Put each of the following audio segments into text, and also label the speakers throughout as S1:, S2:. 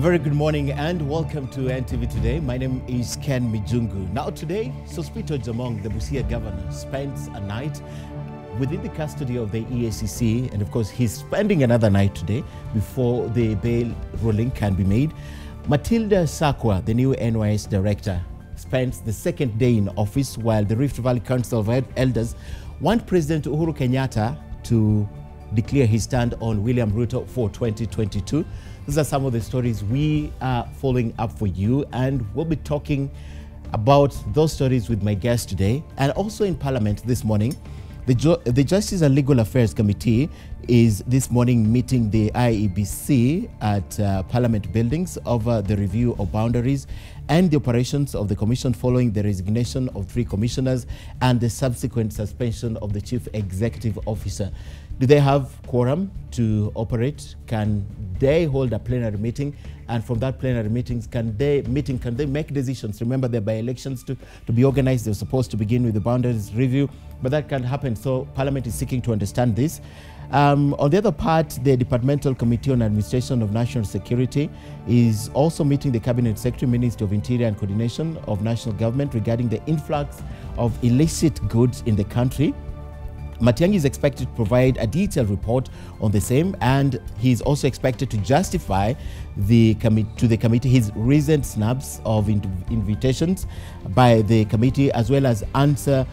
S1: A very good morning and welcome to NTV Today. My name is Ken Mijungu. Now today, Sospito Jamong, the Busia governor, spends a night within the custody of the EACC, and of course he's spending another night today before the bail ruling can be made. Matilda Sakwa, the new NYS director, spends the second day in office, while the Rift Valley Council of Elders want President Uhuru Kenyatta to declare his stand on William Ruto for 2022. These are some of the stories we are following up for you, and we'll be talking about those stories with my guest today. And also in Parliament this morning, the Justice and Legal Affairs Committee is this morning meeting the IEBC at Parliament buildings over the review of boundaries and the operations of the Commission following the resignation of 3 commissioners and the subsequent suspension of the Chief Executive Officer. Do they have quorum to operate? Can they hold a plenary meeting? And from that plenary meetings, can they make decisions? Remember, there are by-elections to be organized. They're supposed to begin with the boundaries review, but that can't happen. So Parliament is seeking to understand this. On the other part, the Departmental Committee on Administration of National Security is also meeting the Cabinet Secretary, Ministry of Interior and Coordination of National Government regarding the influx of illicit goods in the country. Matiang'i is expected to provide a detailed report on the same, and he's also expected to justify to the committee his recent snubs of invitations by the committee, as well as answer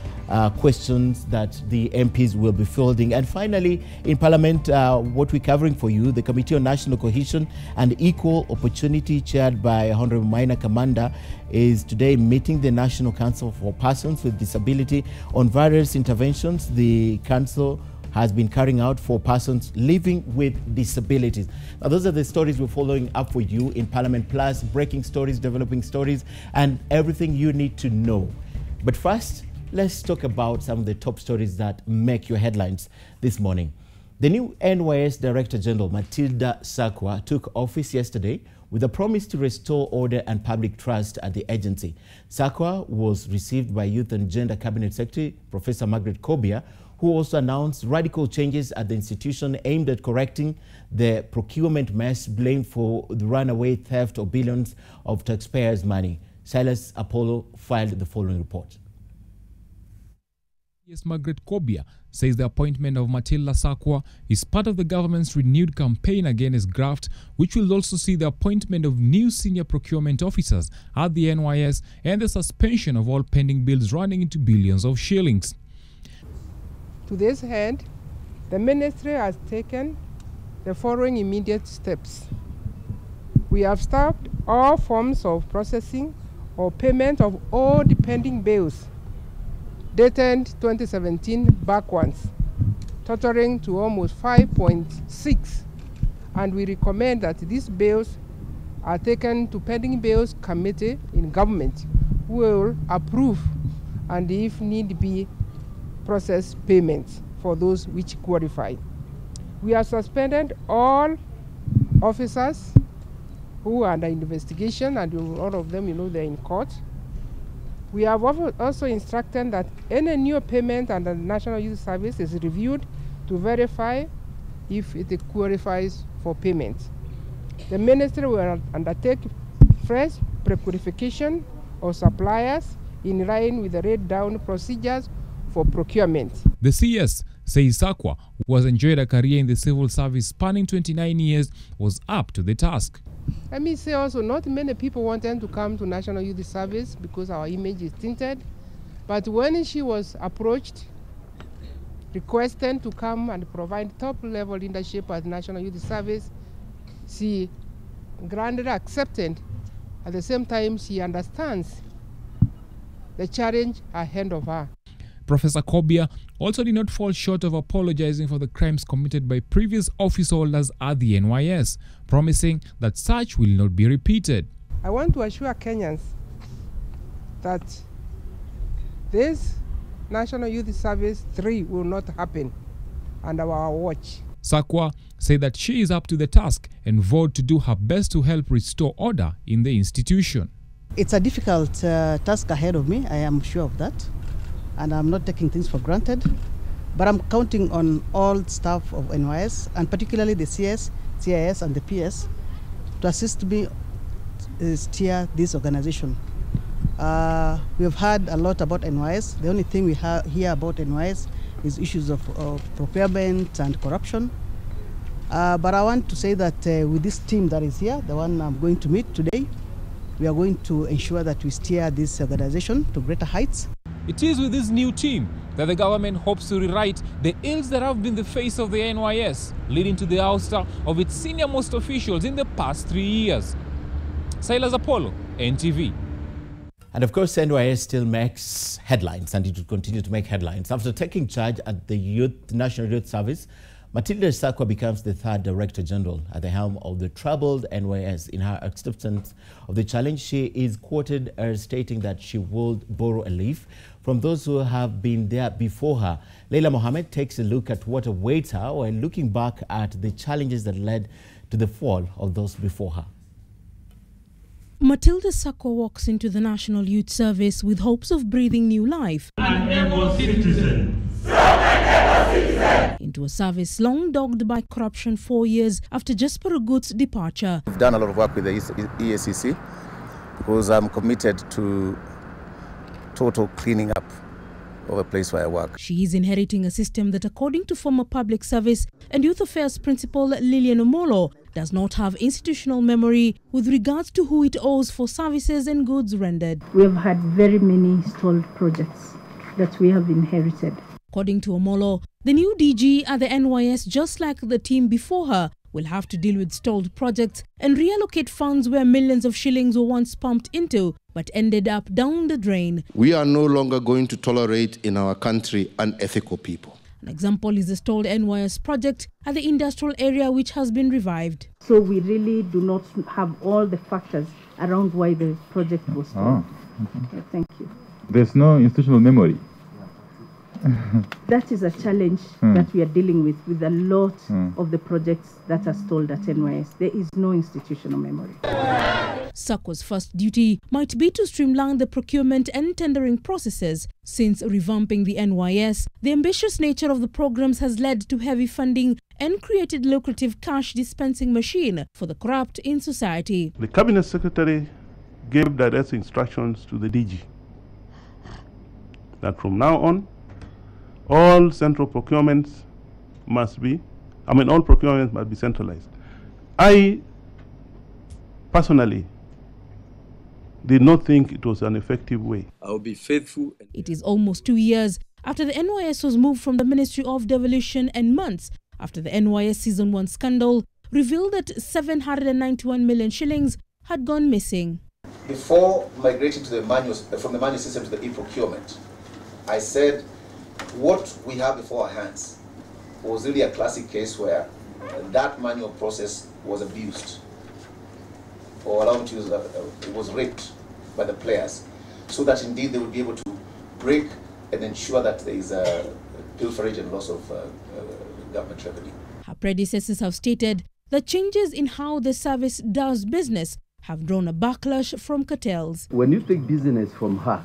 S1: questions that the MPs will be fielding. And finally, in Parliament, what we're covering for you, the Committee on National Cohesion and Equal Opportunity, chaired by Honorable Maina Kamanda, is today meeting the National Council for Persons with Disability on various interventions the Council has been carrying out for persons living with disabilities. Now, those are the stories we're following up for you in Parliament, plus breaking stories, developing stories, and everything you need to know. But first, let's talk about some of the top stories that make your headlines this morning. The new NYS Director General, Matilda Sakwa, took office yesterday with a promise to restore order and public trust at the agency. Sakwa was received by Youth and Gender Cabinet Secretary, Professor Margaret Kobia, who also announced radical changes at the institution aimed at correcting the procurement mess blamed for the runaway theft of billions of taxpayers' money. Silas Apollo filed the following report.
S2: Yes, Margaret Kobia says the appointment of Matilda Sakwa is part of the government's renewed campaign against graft, which will also see the appointment of new senior procurement officers at the NYS and the suspension of all pending bills running into billions of shillings.
S3: To this end, the ministry has taken the following immediate steps. We have stopped all forms of processing or payment of all the pending bills dated 2017 backwards, totaling to almost 5.6, and we recommend that these bills are taken to pending bills committee in government, who will approve and, if need be, process payments for those which qualify. We have suspended all officers who are under investigation, and all of them, they're in court. We have also instructed that any new payment under the National Youth Service is reviewed to verify if it qualifies for payment. The ministry will undertake fresh pre-qualification of suppliers in line with the laid-down procedures for procurement.
S2: The CS says Sakwa, who has enjoyed a career in the civil service spanning 29 years, was up to the task.
S3: Let me say also, not many people wanted to come to National Youth Service because our image is tinted. But when she was approached, requested to come and provide top-level leadership at National Youth Service, she granted accepted. At the same time, she understands the challenge ahead of her.
S2: Professor Kobia also did not fall short of apologizing for the crimes committed by previous office holders at the NYS, promising that such will not be repeated.
S3: I want to assure Kenyans that this National Youth Service 3 will not happen under our watch.
S2: Sakwa said that she is up to the task and vowed to do her best to help restore order in the institution.
S4: It's a difficult task ahead of me, I am sure of that. And I'm not taking things for granted, but I'm counting on all staff of NYS, and particularly the CS, CIS, and the PS, to assist me steer this organization. We have heard a lot about NYS. The only thing we hear about NYS is issues of procurement and corruption. But I want to say that with this team that is here, the one I'm going to meet today, we are going to ensure that we steer this organization to greater heights.
S2: It is with this new team that the government hopes to rewrite the ills that have been the face of the NYS, leading to the ouster of its senior-most officials in the past 3 years. Silas Apollo, NTV.
S1: And of course, NYS still makes headlines, and it will continue to make headlines. After taking charge at the National Youth Service, Matilda Sakwa becomes the third Director General at the helm of the troubled NYS. In her acceptance of the challenge, she is quoted as stating that she would borrow a leaf from those who have been there before her. Leila Mohammed takes a look at what awaits her while looking back at the challenges that led to the fall of those before her.
S5: Matilda Sakwa walks into the National Youth Service with hopes of breathing new life into a service long dogged by corruption 4 years after Jesper Gut's departure.
S6: I've done a lot of work with the EACC because I'm committed to total cleaning up of a place where I work.
S5: She is inheriting a system that, according to former Public Service and Youth Affairs Principal Lillian Omolo, does not have institutional memory with regards to who it owes for services and goods rendered.
S7: We have had very many stalled projects that we have inherited.
S5: According to Omolo, the new DG at the NYS, just like the team before her, will have to deal with stalled projects and reallocate funds where millions of shillings were once pumped into but ended up down the drain.
S8: We are no longer going to tolerate in our country unethical people.
S5: An example is the stalled NYS project at the industrial area, which has been revived.
S7: So we really do not have all the factors around why the project was stalled. Okay, thank you.
S9: There's no institutional memory.
S7: That is a challenge that we are dealing with a lot of the projects that are stalled at NYS. There is no institutional memory.
S5: Sakwa's first duty might be to streamline the procurement and tendering processes. Since revamping the NYS, the ambitious nature of the programs has led to heavy funding and created lucrative cash dispensing machine for the corrupt in society.
S10: The Cabinet Secretary gave direct instructions to the DG that from now on, all central procurements must be, all procurements must be centralized. I personally did not think it was an effective way.
S11: I will be faithful.
S5: It is almost 2 years after the NYS was moved from the Ministry of Devolution and months after the NYS Season 1 scandal revealed that 791 million shillings had gone missing.
S6: Before migrating to the manual, from the manual system to the e-procurement, I said what we have before our hands was really a classic case where that manual process was abused, or allowed to use it was raped by the players, so that indeed they would be able to break and ensure that there is a pilferage and loss of government revenue.
S5: Her predecessors have stated that changes in how the service does business have drawn a backlash from cartels.
S11: When you take business from her,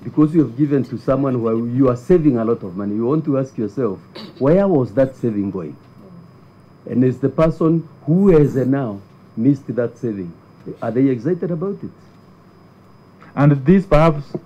S11: because you have given to someone who you are saving a lot of money, you want to ask yourself, where was that saving going? And as the person who has now missed that saving, are they excited about it?
S9: And this perhaps...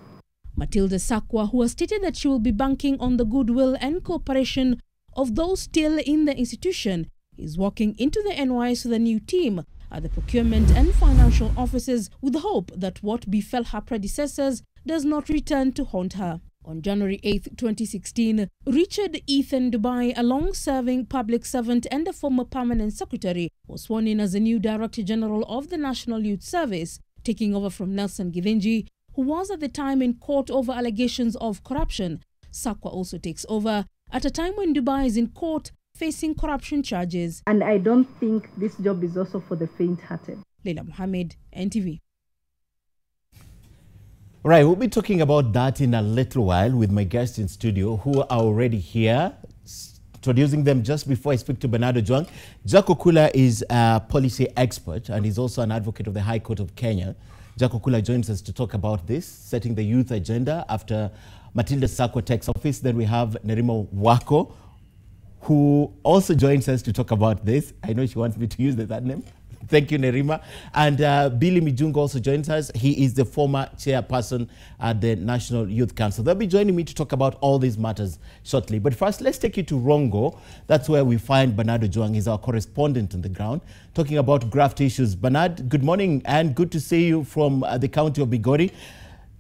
S5: Matilda Sakwa, who has stated that she will be banking on the goodwill and cooperation of those still in the institution, is walking into the NYS with a new team at the procurement and financial offices with hope that what befell her predecessors does not return to haunt her. On January 8, 2016, Richard Ethan Dubai, a long-serving public servant and a former permanent secretary, was sworn in as the new Director General of the National Youth Service, taking over from Nelson Githinji, who was at the time in court over allegations of corruption. Sakwa also takes over at a time when Dubai is in court facing corruption charges.
S7: And I don't think this job is also for the faint-hearted.
S5: Leila Mohammed, NTV.
S1: Right, we'll be talking about that in a little while with my guests in studio who are already here. Introducing them just before I speak to Bernardo Juang. Jack Okula is a policy expert and he's also an advocate of the High Court of Kenya. Jack Okula joins us to talk about this, setting the youth agenda after Matilda Sakwa takes office. Then we have Nerimo Wako, who also joins us to talk about this. I know she wants me to use that name. Thank you, Nerima. And Billy Mijungu also joins us. He is the former chairperson at the National Youth Council. They'll be joining me to talk about all these matters shortly. But first, let's take you to Rongo. That's where we find Bernard Ojwang. He's our correspondent on the ground, talking about graft issues. Bernard, good morning and good to see you from the county of Migori.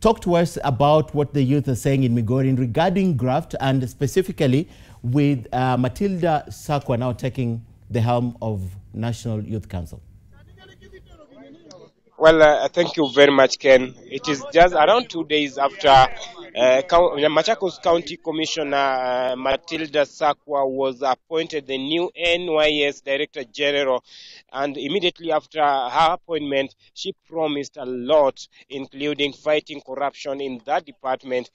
S1: Talk to us about what the youth are saying in Migori regarding graft, and specifically with Matilda Sakwa now taking the helm of National Youth Council.
S12: Well, thank you very much, Ken. It is just around 2 days after Machakos County Commissioner Matilda Sakwa was appointed the new NYS Director General, and immediately after her appointment, she promised a lot, including fighting corruption in that department,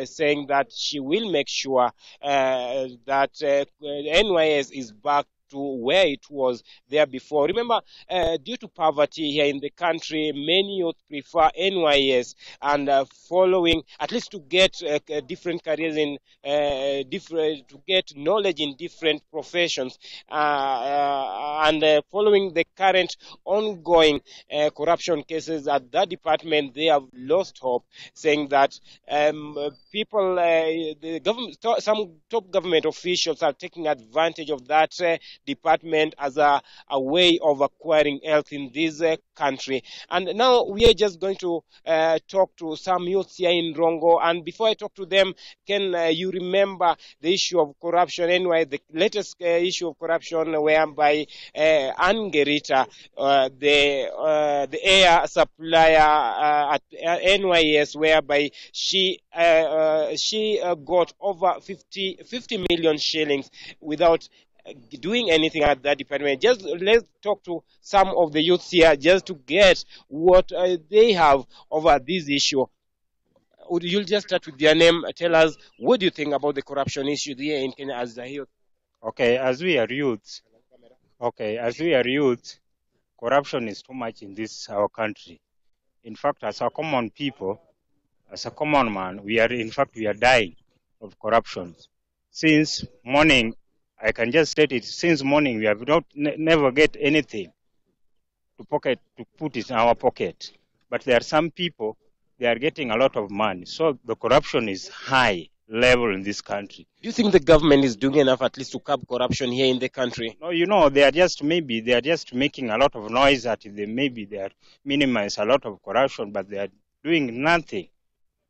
S12: saying that she will make sure that NYS is back to where it was there before. Remember, due to poverty here in the country, many youth prefer NYS and following, at least to get different careers in to get knowledge in different professions, and following the current ongoing corruption cases at that department, they have lost hope, saying that people, the government, some top government officials are taking advantage of that department as a way of acquiring health in this country. And now we are just going to talk to some youths here in Rongo. And before I talk to them, can you remember the issue of corruption? Anyway, the latest issue of corruption whereby Angerita, the air supplier at NYS, whereby she got over 50 million shillings without doing anything at that department. Just let's talk to some of the youths here just to get what they have over this issue. You'll just start with your name. Tell us, what do you think about the corruption issue here in Kenya as a youth?
S13: Okay, as we are youths, corruption is too much in this our country. In fact, as a common people, as a common man, we are dying of corruption. Since morning, I can just state it, since morning we have never get anything to put it in our pocket. But there are some people, they are getting a lot of money. So the corruption is high level in this country.
S12: Do you think the government is doing enough at least to curb corruption here in the country?
S13: No, you know, they are just making a lot of noise that they are minimize a lot of corruption, but they are doing nothing.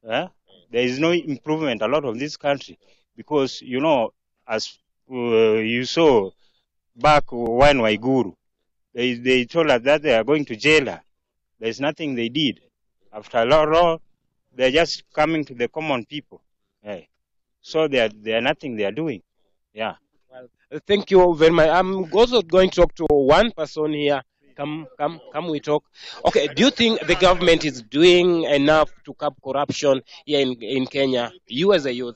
S13: There is no improvement a lot of this country because, you know, as you saw back when Waiguru, they told us that they are going to jail her. There's nothing they did. After a lot, they're just coming to the common people. So they are nothing they are doing. Yeah.
S12: Well, thank you very much. I'm also going to talk to one person here. Come, we talk. Okay, do you think the government is doing enough to curb corruption here in Kenya? You as a youth?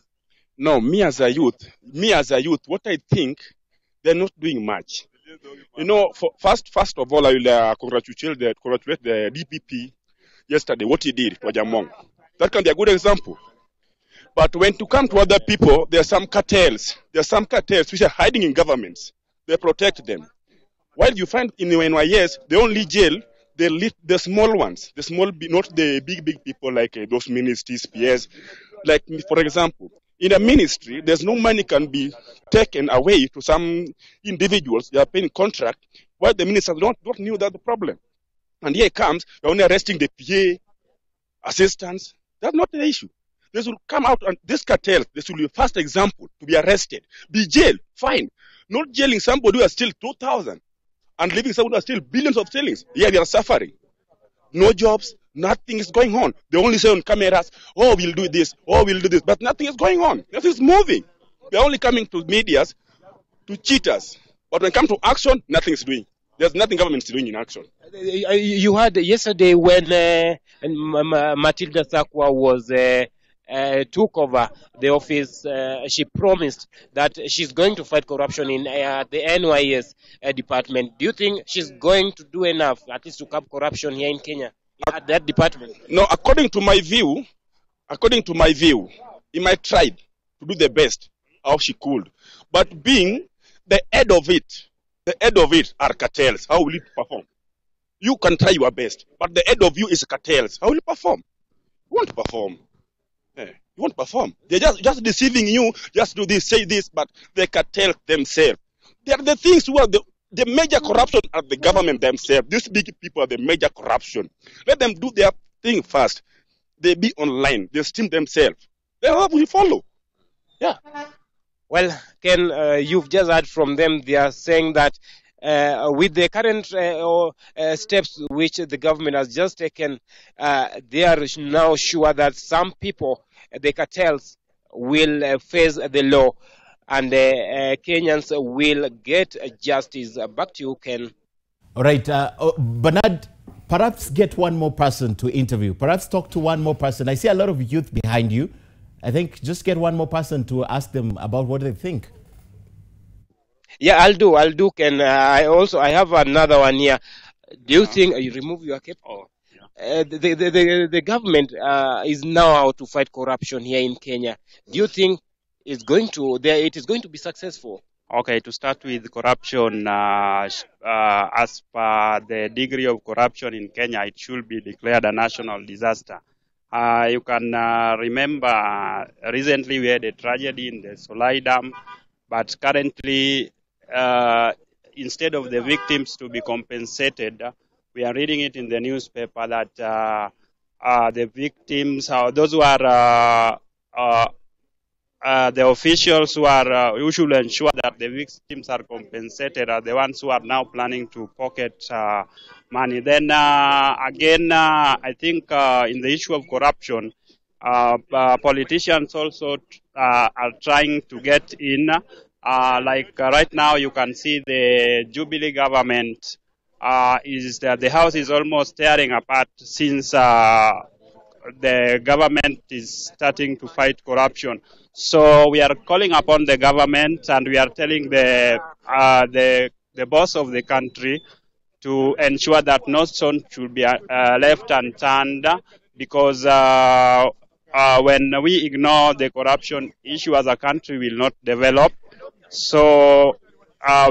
S14: No, me as a youth, what I think, they're not doing much. You know, first of all, I will congratulate the DPP yesterday, what he did to Ajamong. That can be a good example. But when to come to other people, there are some cartels. There are some cartels which are hiding in governments. They protect them. While you find in NYS, they only jail the small ones, not the big people like those ministries, PS. Like, for example, in a ministry, there's no money can be taken away to some individuals. They are paying contract, while the ministers don't knew that the problem. And here it comes, they're only arresting the PA, assistants. That's not the issue. This will come out, and this cartel, this will be a first example to be arrested, be jailed, fine. Not jailing somebody who has still 2,000 and leaving somebody who has still billions of shillings. Yeah, they are suffering. No jobs, nothing is going on. They only say on cameras, oh, we'll do this, but nothing is going on. Nothing is moving. They're only coming to medias to cheat us. But when it comes to action, nothing is doing. There's nothing government is doing in action.
S12: You heard yesterday when Matilda Sakwa was took over the office, she promised that she's going to fight corruption in the NYS department. Do you think she's going to do enough, at least to curb corruption here in Kenya, at that department?
S14: No, according to my view, he might try to do the best how she could. But being the head of it are cartels, how will it perform? You can try your best, but the head of you is cartels. How will you perform? You won't perform. You won't perform. They're just deceiving you. Just do this, say this, but they cartel themselves. They are the things who are the major corruption are the government themselves. These big people are the major corruption. Let them do their thing first. They be online. They steam themselves. Then we follow. Yeah.
S12: Well, Ken, you've just heard from them. They are saying that with the current steps which the government has just taken, they are now sure that some people, the cartels, will face the law and Kenyans will get justice. Back to you, Ken.
S1: All right. Bernard, perhaps get one more person to interview. Perhaps talk to one more person. I see a lot of youth behind you. I think just get one more person to ask them about what they think.
S12: Yeah, I'll do, Ken. I have another one here. Do you think you remove your cap?
S14: Oh, yeah.
S12: The government is now out to fight corruption here in Kenya. Do you think it is going to be successful?
S13: Okay, to start with corruption, as per the degree of corruption in Kenya, it should be declared a national disaster. You can remember recently we had a tragedy in the Solai Dam, but currently instead of the victims to be compensated, we are reading it in the newspaper that the victims, those who are the officials who should ensure that the victims are compensated are the ones who are now planning to pocket money. Then again, I think in the issue of corruption, politicians also are trying to get in. Like right now, you can see the Jubilee government the house is almost tearing apart since the government is starting to fight corruption. So we are calling upon the government and we are telling the boss of the country to ensure that no stone should be left unturned, because when we ignore the corruption issue as a country, will not develop. So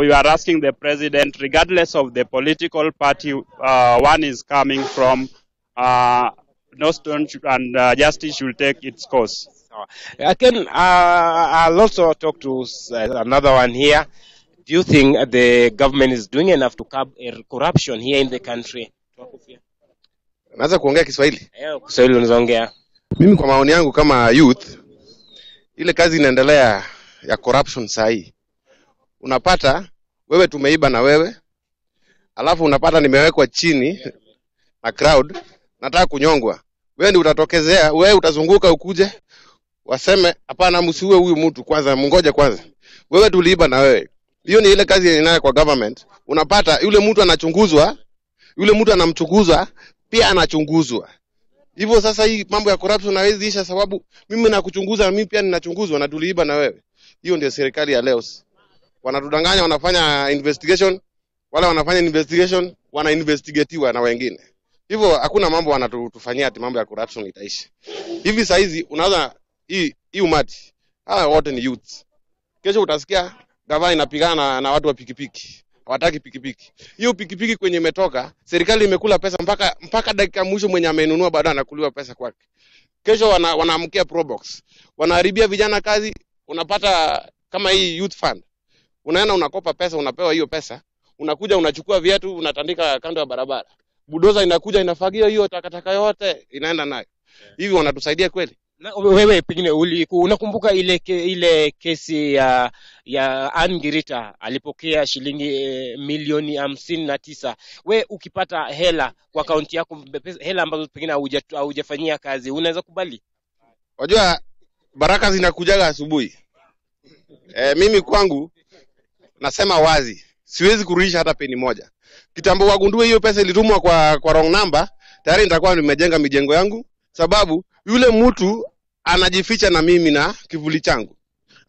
S13: we are asking the president, regardless of the political party one is coming from, no stone and justice should take its course.
S12: Again, I'll also talk to another one here. Do you think the government is doing enough to curb corruption here in the country?
S15: Naweza kuongea Kiswahili?
S12: Kiswahili unaongea.
S15: Mimi kwa maoni yangu kama youth, ile kazi inaendelea ya corruption sahi. Unapata wewe tumeiba na wewe, alafu unapata nimewekwa chini na crowd, nataka kunyongwa. Wewe ndio utatokezea, wewe utazunguka ukuje waseme hapana, msiue huyu mtu kwanza, mungoje kwanza. Wewe tuliiba na wewe. Hiyo ni ile kazi inayo kwa government. Unapata yule mtu anachunguzwa, yule mtu anamchunguza, pia anachunguzwa. Hivyo sasa hii mambo ya corruption haiwezi isha, sababu mimi nakuchunguza na mimi pia ninachunguzwa na tuliiba na wewe. Hiyo ndio serikali ya leo. Wanatudanganya, wanafanya investigation, wala wanafanya investigation, wanainvestigatiwa na wengine. Hivyo hakuna mambo wanatufanyia ati mambo ya corruption itaishi. Hivi saa hizi unaona hii umati, hawa wote ni youths. Kesho utasikia gavana inapigana na watu wa pikipiki. Hawataki pikipiki. Hiyo pikipiki kwenye imetoka, serikali imekula pesa mpaka dakika mwisho mwenye amenunua bado anakuliwa pesa kwake. Kesho wanaamkia Probox. Wanaharibia vijana kazi. Unapata kama hii youth fund. Unaenda unakopa pesa, unapewa hiyo pesa, unakuja unachukua viatu, unatandika kando ya barabara. Budoza inakuja inafagia hiyo takataka yote, inaenda nayo. Hivi wanatusaidia kweli?
S12: Na wewe pengine unakumbuka ile kesi ya Angirita alipokea shilingi milioni 59. We ukipata hela kwa akaunti yako, hela ambazo pengine hujafanyia kazi, unaweza kubali?
S15: Unajua baraka zinakujaga asubuhi. Mimi kwangu nasema wazi, siwezi kurudisha hata peni moja. Kitambo wagundue hiyo pesa ilitumwa kwa wrong number, tayari nitakuwa nimejenga mijengo yangu, sababu yule mtu anajificha na mimi na kivuli changu.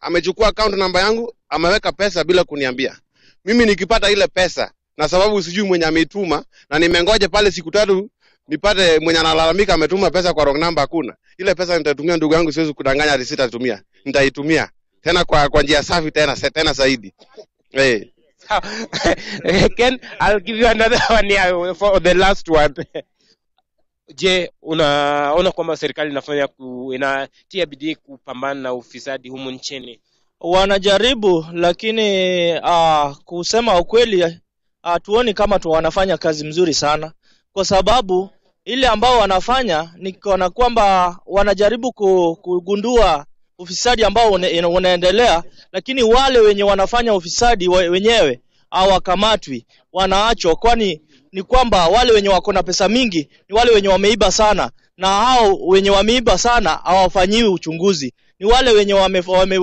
S15: Amechukua account number yangu, ameweka pesa bila kuniambia. Mimi nikipata ile pesa, na sababu sijui mwenye ametuma, na nimengoja pale siku 3 nipate mwenye analalamika ametuma pesa kwa wrong number, hakuna. Ile pesa nitatumia ndugu yangu, siwezi kudanganya risita tumia. Nitaitumia tena kwa njia safi tena zaidi.
S12: Ken, I'll give you another one here for the last one. Je, unaona kwamba serikali inatia bidii kupambana na ufisadi humu nchini?
S16: Wanajaribu, lakini kusema ukweli tuoni kama wanafanya kazi mzuri sana, kwa sababu ile ambao wanafanya ni kana kwamba wanajaribu kugundua ufisadi ambao unaendelea, lakini wale wenye wanafanya ufisadi wenyewe hawakamatwi, wanaachwa. Kwani ni kwamba wale wenye wako na pesa mingi ni wale wenye wameiba sana, na hao wenye wameiba sana hawafanyiwi uchunguzi. Ni wale wenye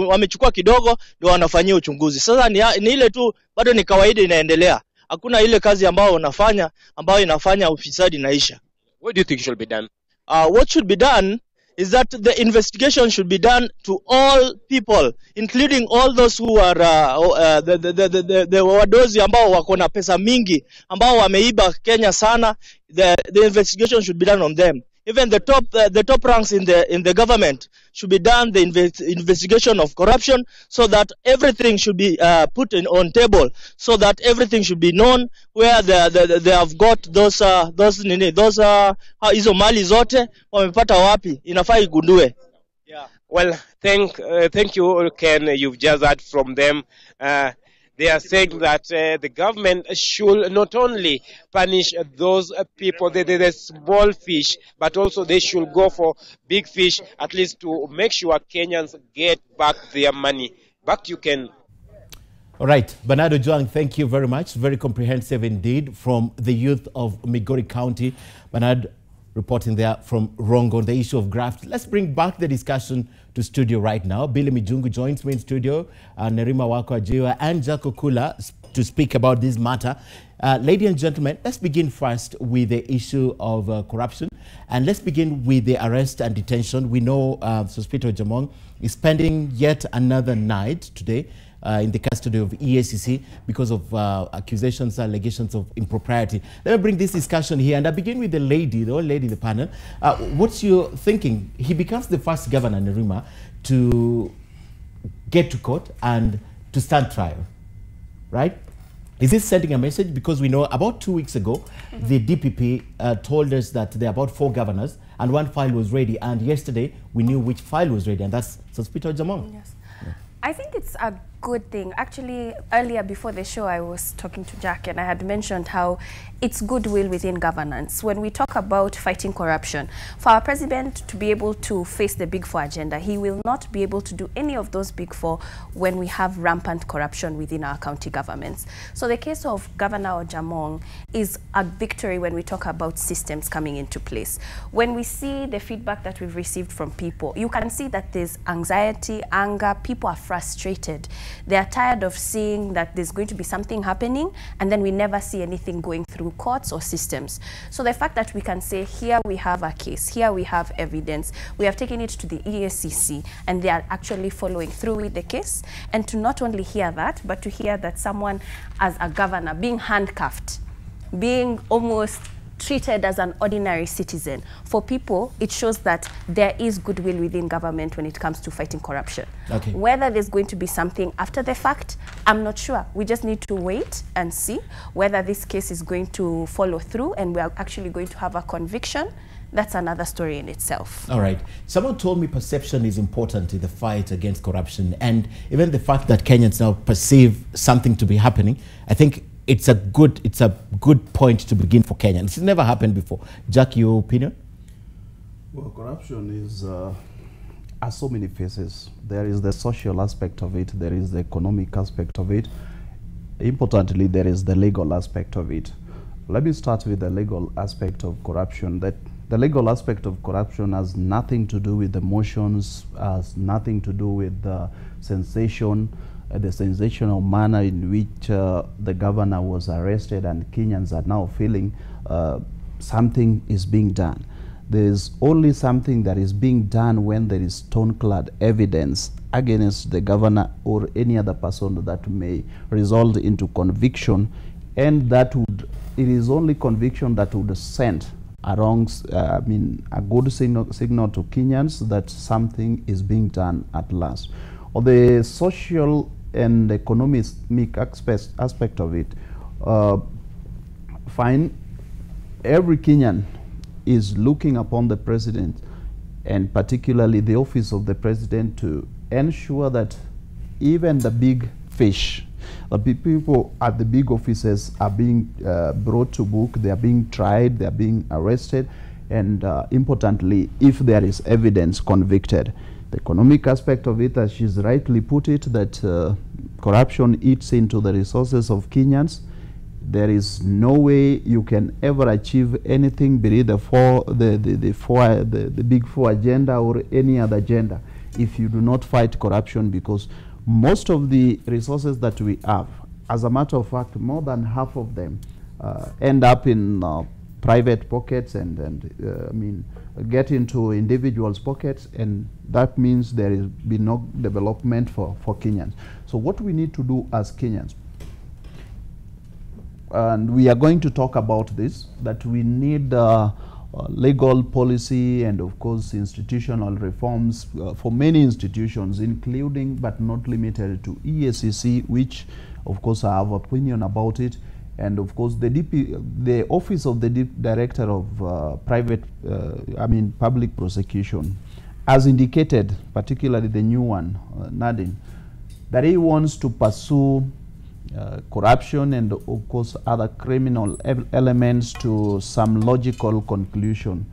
S16: wamechukua kidogo ndio wanafanyiwa uchunguzi. Sasa ni ile tu, bado ni kawaida inaendelea. Hakuna ile kazi ambayo inafanya ufisadi naisha.
S12: What do you think should be done?
S16: What should be done is that the investigation should be done to all people, including all those who are the wadozi ambao wako na pesa mingi, ambao wameiba Kenya sana. The investigation should be done on them. Even the top ranks in the government should be done the investigation of corruption, so that everything should be put on table, so that everything should be known where they have got those hizo mali zote wamepata wapi, inafaa igundue.
S12: Yeah. Well, thank you, Ken. You've just heard from them. They are saying that the government should not only punish those people, the small fish, but also they should go for big fish, at least to make sure Kenyans get back their money. Back to you, Ken.
S1: All right, Bernardo Juang, thank you very much. Very comprehensive indeed from the youth of Migori County. Bernard reporting there from Rongo on the issue of graft. Let's bring back the discussion to studio right now. Billy Mijungu joins me in studio, Nerima Wako Ajiwa and Jaco Kula to speak about this matter. Ladies and gentlemen, let's begin first with the issue of corruption, and let's begin with the arrest and detention. We know Sospito Jamong is spending yet another night today in the custody of EACC because of accusations, allegations of impropriety. Let me bring this discussion here, and I begin with the old lady in the panel. What's your thinking? He becomes the first governor, Nerima, to get to court and to stand trial, right? Is this sending a message? Because we know about 2 weeks ago, the DPP told us that there are about 4 governors and 1 file was ready, and yesterday we knew which file was ready, and that's Sospito Jamong.
S17: Yes. Yeah. I think it's a good thing. Actually, earlier before the show, I was talking to Jack and I had mentioned how it's goodwill within governance. When we talk about fighting corruption, for our president to be able to face the Big Four agenda, he will not be able to do any of those Big Four when we have rampant corruption within our county governments. So the case of Governor Ojamong is a victory when we talk about systems coming into place. When we see the feedback that we've received from people, you can see that there's anxiety, anger, people are frustrated. They are tired of seeing that there's going to be something happening and then we never see anything going through courts or systems. So the fact that we can say, here we have a case, here we have evidence, we have taken it to the EACC and they are actually following through with the case, and to not only hear that, but to hear that someone as a governor being handcuffed, being almost treated as an ordinary citizen. For people, it shows that there is goodwill within government when it comes to fighting corruption. Okay. Whether there's going to be something after the fact, I'm not sure. We just need to wait and see whether this case is going to follow through and we are actually going to have a conviction. That's another story in itself. All
S1: right. Someone told me perception is important in the fight against corruption, and even the fact that Kenyans now perceive something to be happening, I think it's a good point to begin for Kenyans. It's never happened before. Jack, your opinion?
S18: Well, corruption is has so many faces. There is the social aspect of it. There is the economic aspect of it. Importantly, there is the legal aspect of it. Let me start with the legal aspect of corruption. That the legal aspect of corruption has nothing to do with emotions, has nothing to do with the sensational manner in which the governor was arrested and Kenyans are now feeling something is being done. There's only something that is being done when there is stone-clad evidence against the governor or any other person that may result into conviction, and that would, it is only conviction that would send a good signal to Kenyans that something is being done at last. On the social and economic aspect of it, fine, every Kenyan is looking upon the president, and particularly the office of the president, to ensure that even the big fish, the people at the big offices are being brought to book, they are being tried, they are being arrested, and importantly, if there is evidence, convicted. The economic aspect of it, as she's rightly put it, that corruption eats into the resources of Kenyans. There is no way you can ever achieve anything, be it the big four agenda or any other agenda, if you do not fight corruption, because most of the resources that we have, as a matter of fact, more than half of them end up in private pockets and I mean, get into individuals' pockets, and that means there will be no development for Kenyans. So what we need to do as Kenyans, and we are going to talk about this, that we need legal policy and of course institutional reforms for many institutions, including but not limited to EACC, which of course I have opinion about it, and of course the office of the director of public prosecution, as indicated, particularly the new one, Nadine, that he wants to pursue corruption and of course other criminal elements to some logical conclusion.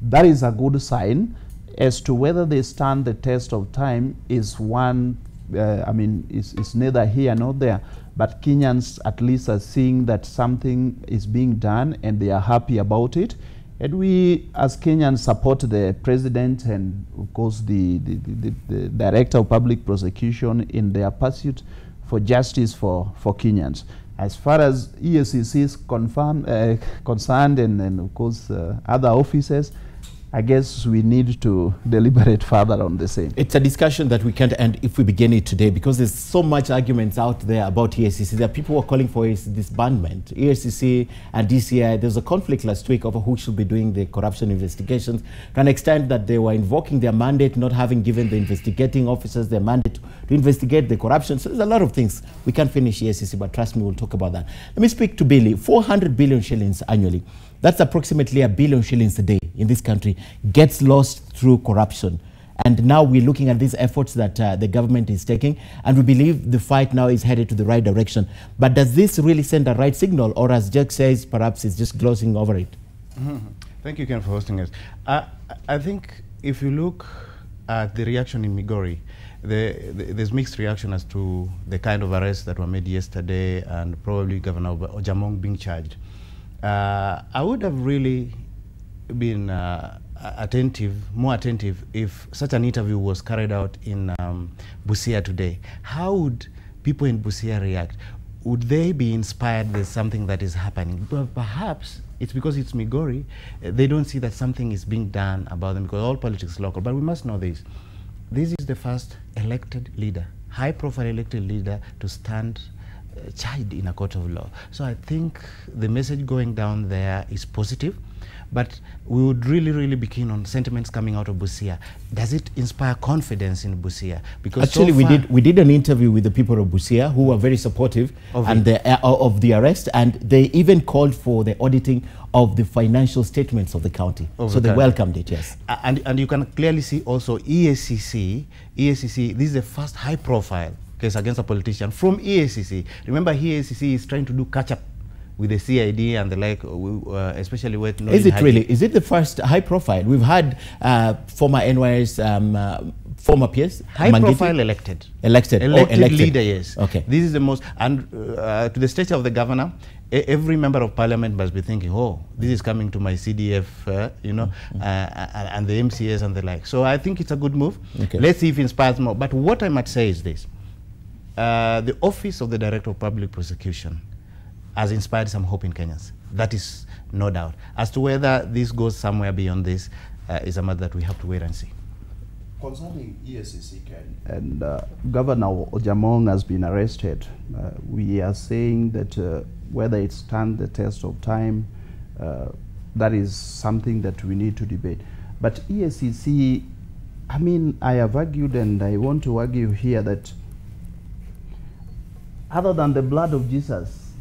S18: That is a good sign. As to whether they stand the test of time is one, is neither here nor there, but Kenyans at least are seeing that something is being done and they are happy about it. And we as Kenyans support the president and of course the director of public prosecution in their pursuit for justice for Kenyans. As far as EACC is concerned and of course other offices, I guess we need to deliberate further on the same.
S1: It's a discussion that we can't end if we begin it today, because there's so much arguments out there about EACC. There are people who are calling for its disbandment. EACC and DCI, there's a conflict last week over who should be doing the corruption investigations, to an extent that they were invoking their mandate, not having given the investigating officers their mandate to investigate the corruption. So there's a lot of things. We can't finish EACC, but trust me, we'll talk about that. Let me speak to Billy. 400 billion shillings annually. That's approximately $1 billion shillings a day in this country gets lost through corruption. And now we're looking at these efforts that the government is taking, and we believe the fight now is headed to the right direction. But does this really send a right signal, or as Jack says, perhaps it's just glossing over it?
S19: Thank you, Ken, for hosting us. I think if you look at the reaction in Migori, there's mixed reaction as to the kind of arrests that were made yesterday and probably Governor Ojamong being charged. I would have really been more attentive if such an interview was carried out in Busia today. How would people in Busia react? Would they be inspired with something that is happening? But perhaps it's because it's Migori, they don't see that something is being done about them, because all politics is local. But we must know this. This is the first elected leader, high-profile elected leader to stand charged in a court of law. So I think the message going down there is positive, but we would really be keen on sentiments coming out of Busia. Does it inspire confidence in Busia? Because
S1: actually
S19: so
S1: we did an interview with the people of Busia who were very supportive of the arrest, and they even called for the auditing of the financial statements of the county. So they welcomed it, yes.
S19: And you can clearly see also EACC, this is the first high-profile case against a politician from EACC. Remember, EACC is trying to do catch-up with the CID and the like, especially with...
S1: Is it really? Is it the first high-profile? We've had former NYS, former peers.
S19: High-profile elected.
S1: Elected
S19: leader, yes.
S1: Okay.
S19: This is the most... And to the stature of the governor, every member of parliament must be thinking, oh, this is coming to my CDF, and the MCS and the like. So I think it's a good move.
S1: Okay.
S19: Let's see if it inspires more. But what I might say is this. The office of the Director of Public Prosecution has inspired some hope in Kenyans. That is no doubt. As to whether this goes somewhere beyond this is a matter that we have to wait and see.
S18: Concerning EACC, Ken, and Governor Ojamong has been arrested. We are saying that whether it stands the test of time, that is something that we need to debate. But EACC, I mean, I have argued and I want to argue here that other than the blood of Jesus,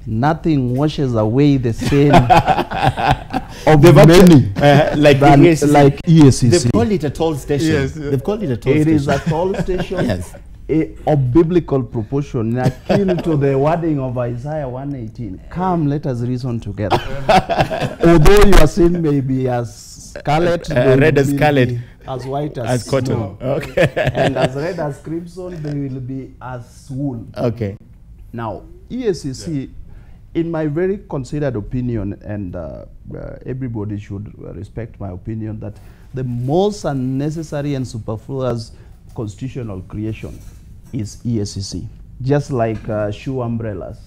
S18: nothing washes away the sin of many
S1: like
S18: than like EACC.
S1: They've called it a toll station.
S18: Yes.
S1: They've called it a toll
S18: It
S1: station.
S18: is a toll station.
S1: Yes.
S18: Of biblical proportion, akin to the wording of Isaiah 1:18. Come, let us reason together. Although your sin may be as scarlet,
S1: red as scarlet,
S18: as white as
S1: cotton.
S18: snow.
S1: Okay.
S18: And as red as crimson, they will be as wool.
S1: Okay.
S18: Now, EACC, in my very considered opinion, and everybody should respect my opinion, that the most unnecessary and superfluous constitutional creation is EACC, just like shoe umbrellas.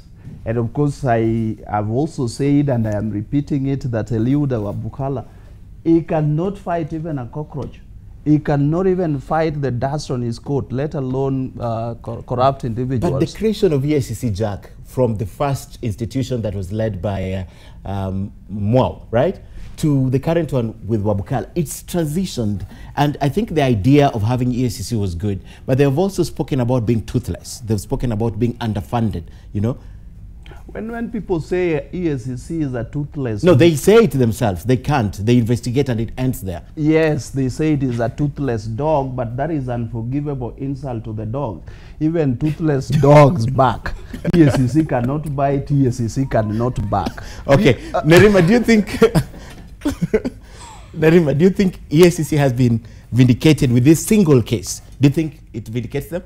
S18: And of course, I have also said, and I am repeating it, that Eliud Wabukala, he cannot fight even a cockroach. He cannot even fight the dust on his coat, let alone corrupt individuals.
S1: But the creation of EACC, Jack, from the first institution that was led by Mwao, right, to the current one with Wabukala, it's transitioned. And I think the idea of having EACC was good, but they've also spoken about being toothless. They've spoken about being underfunded, you know.
S18: When people say EACC is a toothless...
S1: No, they say it themselves. They can't. They investigate and it ends there.
S18: Yes, they say it is a toothless dog, but that is unforgivable insult to the dog. Even toothless dogs bark. EACC cannot bite, EACC cannot bark.
S1: Okay, Nerima, do you think... Nerima, do you think EACC has been vindicated with this single case? Do you think it vindicates them?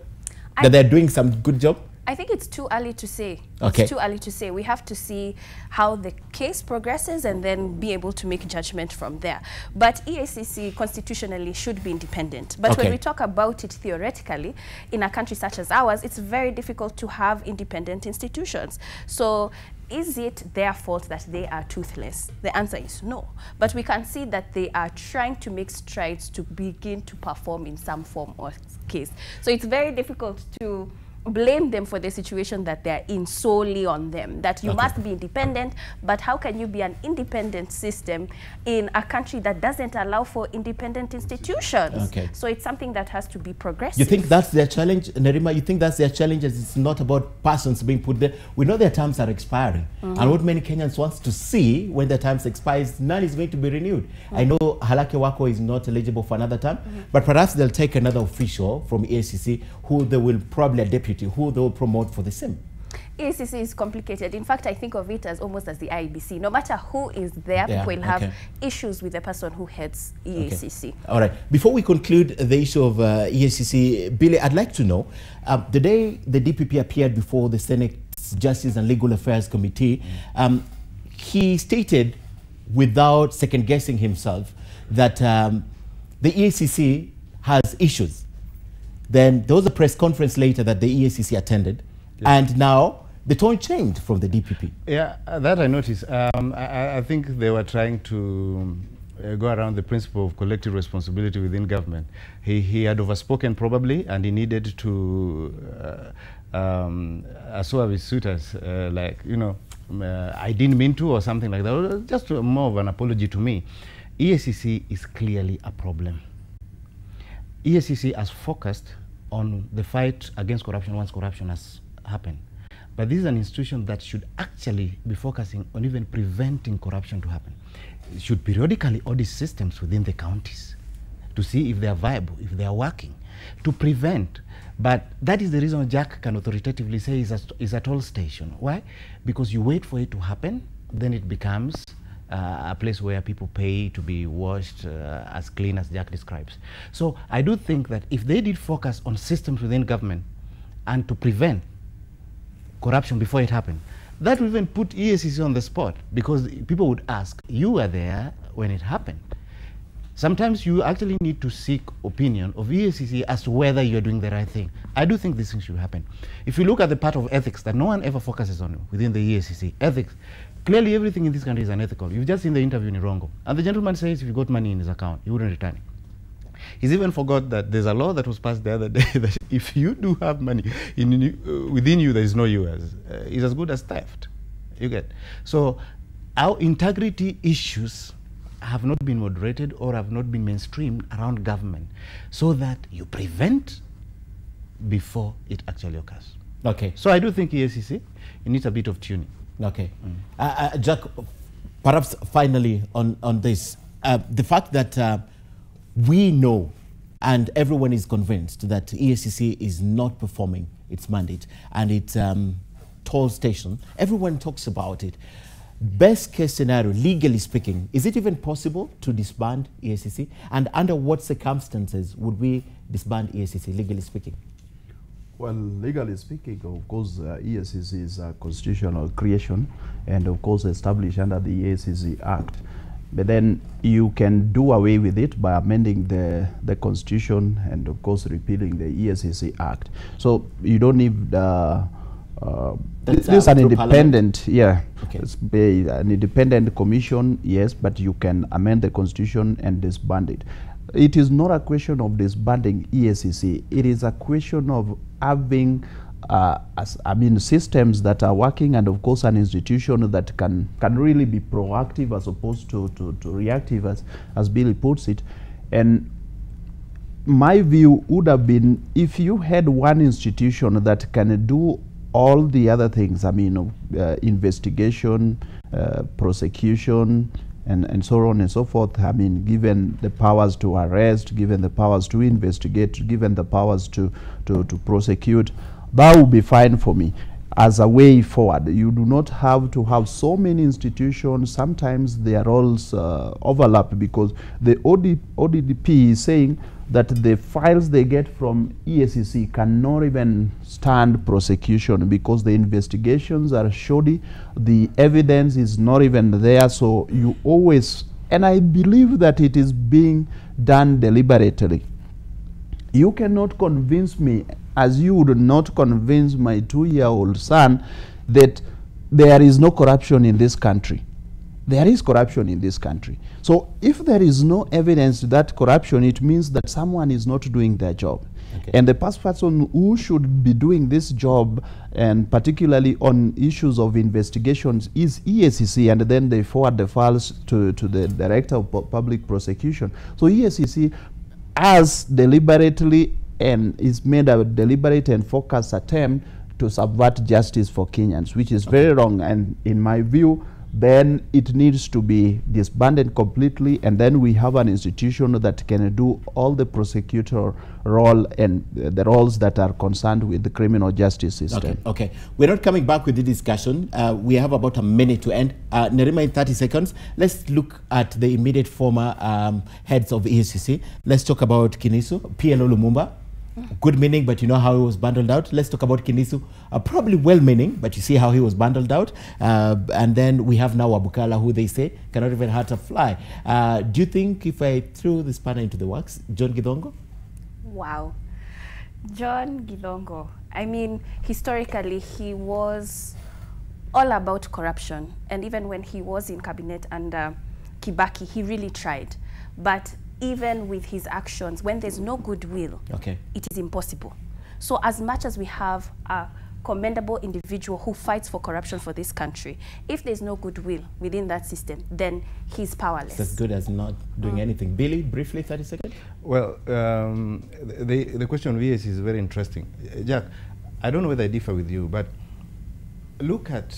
S1: That they're doing some good job?
S17: I think it's too early to say.
S1: Okay.
S17: It's too early to say. We have to see how the case progresses and then be able to make judgment from there. But EACC constitutionally should be independent. But when we talk about it theoretically, in a country such as ours, it's very difficult to have independent institutions. So is it their fault that they are toothless? The answer is no. But we can see that they are trying to make strides to begin to perform in some form or case. So it's very difficult to blame them for the situation that they're in solely on them, that you must be independent, but how can you be an independent system in a country that doesn't allow for independent institutions? So it's something that has to be progressive.
S1: You think that's their challenge, Nerima? You think that's their challenge, as it's not about persons being put there? We know their terms are expiring, and what many Kenyans want to see when their terms expires, none is going to be renewed. I know Halake Wako is not eligible for another term, but perhaps they'll take another official from EACC who they will probably a deputy, who they will promote for the same.
S17: EACC is complicated. In fact, I think of it as almost as the IBC. No matter who is there, people will have issues with the person who heads EACC.
S1: All right. Before we conclude the issue of EACC, Billy, I'd like to know, the day the DPP appeared before the Senate's Justice and Legal Affairs Committee, he stated, without second-guessing himself, that the EACC has issues. Then there was a press conference later that the EACC attended, and now the tone changed from the DPP.
S19: Yeah, that I noticed. I think they were trying to go around the principle of collective responsibility within government. He had overspoken probably, and he needed to assure his suitors, like, you know, I didn't mean to, or something like that. Just more of an apology to me. EACC is clearly a problem. EACC has focused on the fight against corruption once corruption has happened. But this is an institution that should actually be focusing on even preventing corruption to happen. It should periodically audit systems within the counties to see if they are viable, if they are working, to prevent. But that is the reason Jack can authoritatively say is a toll station. Why? Because you wait for it to happen, then it becomes a place where people pay to be washed as clean as Jack describes. So I do think that if they did focus on systems within government and to prevent corruption before it happened, that would even put EACC on the spot, because people would ask, you were there when it happened. Sometimes you actually need to seek opinion of EACC as to whether you're doing the right thing. I do think this thing should happen. If you look at the part of ethics that no one ever focuses on within the EACC, ethics, clearly everything in this country is unethical. You've just seen the interview in Irongo, and the gentleman says if you got money in his account, he wouldn't return it. He's even forgot that there's a law that was passed the other day that if you do have money within you that is not yours, is as good as theft. You get? So our integrity issues have not been moderated or have not been mainstreamed around government, so that you prevent before it actually occurs.
S1: Okay.
S19: So I do think EACC, it needs a bit of tuning.
S1: Okay. Jack, perhaps finally on this, the fact that we know and everyone is convinced that EACC is not performing its mandate and its toll station, everyone talks about it. Best case scenario, legally speaking, is it even possible to disband EACC? And under what circumstances would we disband EACC, legally speaking?
S18: Well, legally speaking, of course, EACC is a constitutional creation and, of course, established under the EACC Act. But then you can do away with it by amending the Constitution and, of course, repealing the EACC Act. So you don't need this is an independent, it's an independent commission, yes, but you can amend the Constitution and disband it. It is not a question of disbanding EACC. It is a question of having, systems that are working, and of course an institution that can really be proactive as opposed to reactive, as Billy puts it. And my view would have been, if you had one institution that can do all the other things, investigation, prosecution, and so on and so forth, given the powers to arrest, given the powers to investigate, given the powers to prosecute, that would be fine for me as a way forward. You do not have to have so many institutions. Sometimes their roles overlap, because the ODDP is saying that the files they get from EACC cannot even stand prosecution because the investigations are shoddy, the evidence is not even there. So you always, and I believe that it is being done deliberately. You cannot convince me, as you would not convince my 2-year-old son, that there is no corruption in this country. There is corruption in this country. So if there is no evidence that corruption, it means that someone is not doing their job. Okay. And the person who should be doing this job, and particularly on issues of investigations, is EACC, and then they forward the files to the Director of Public Prosecution. So EACC has deliberately and is made a deliberate and focused attempt to subvert justice for Kenyans, which is very wrong. And in my view, then it needs to be disbanded completely, and then we have an institution that can do all the prosecutor role and the roles that are concerned with the criminal justice system.
S1: Okay. We're not coming back with the discussion. We have about a minute to end. Nerima, in 30 seconds, let's look at the immediate former heads of EACC. Let's talk about Kinisu, PLO Lumumba. Good meaning, but you know how he was bundled out. Let's talk about Kinisu. Probably well-meaning, but you see how he was bundled out. And then we have now Wabukala, who they say cannot even hurt a fly. Do you think, if I threw the spanner into the works, John Githongo?
S17: Wow. John Githongo. I mean, historically, he was all about corruption. And even when he was in cabinet under Kibaki, he really tried. But even with his actions, when there's no goodwill, it is impossible. So as much as we have a commendable individual who fights for corruption for this country, if there's no goodwill within that system, then he's powerless.
S1: It's as good as not doing anything. Billy, briefly, 30 seconds.
S19: Well, the question of EACC is very interesting. Jack, I don't know whether I differ with you, but look at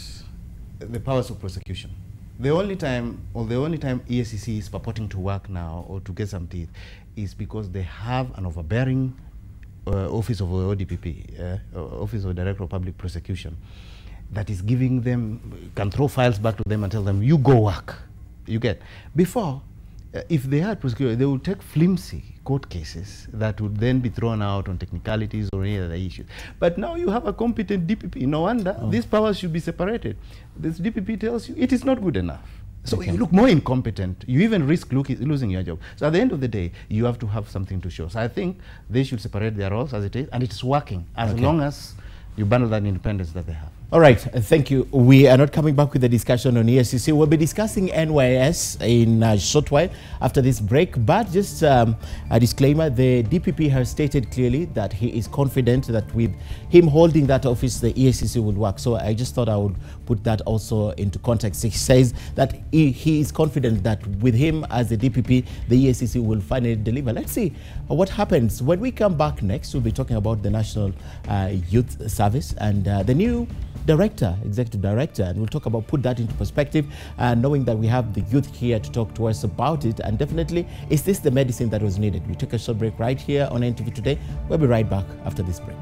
S19: the powers of prosecution. The only time EACC is purporting to work now or to get some teeth is because they have an overbearing office of ODPP, Office of Director of Public Prosecution, that is giving them, can throw files back to them and tell them, you go work. You get. Before, if they had prosecutors, they would take flimsy court cases that would then be thrown out on technicalities or any other issues. But now you have a competent DPP. No wonder these powers should be separated. This DPP tells you it is not good enough. So you look more incompetent. You even risk losing your job. So at the end of the day, you have to have something to show. So I think they should separate their roles as it is, and it is working as long as you bundle that independence that they have.
S1: All right, thank you. We are not coming back with the discussion on EACC. We'll be discussing NYS in a short while after this break. But just a disclaimer, the DPP has stated clearly that he is confident that with him holding that office, the EACC will work. So I just thought I would put that also into context. He says that he is confident that with him as the DPP, the EACC will finally deliver. Let's see what happens. When we come back next, we'll be talking about the National Youth Service and the new executive director, and we'll talk about, put that into perspective, knowing that we have the youth here to talk to us about it. And definitely, is this the medicine that was needed? We take a short break right here on NTV Today. We'll be right back after this break.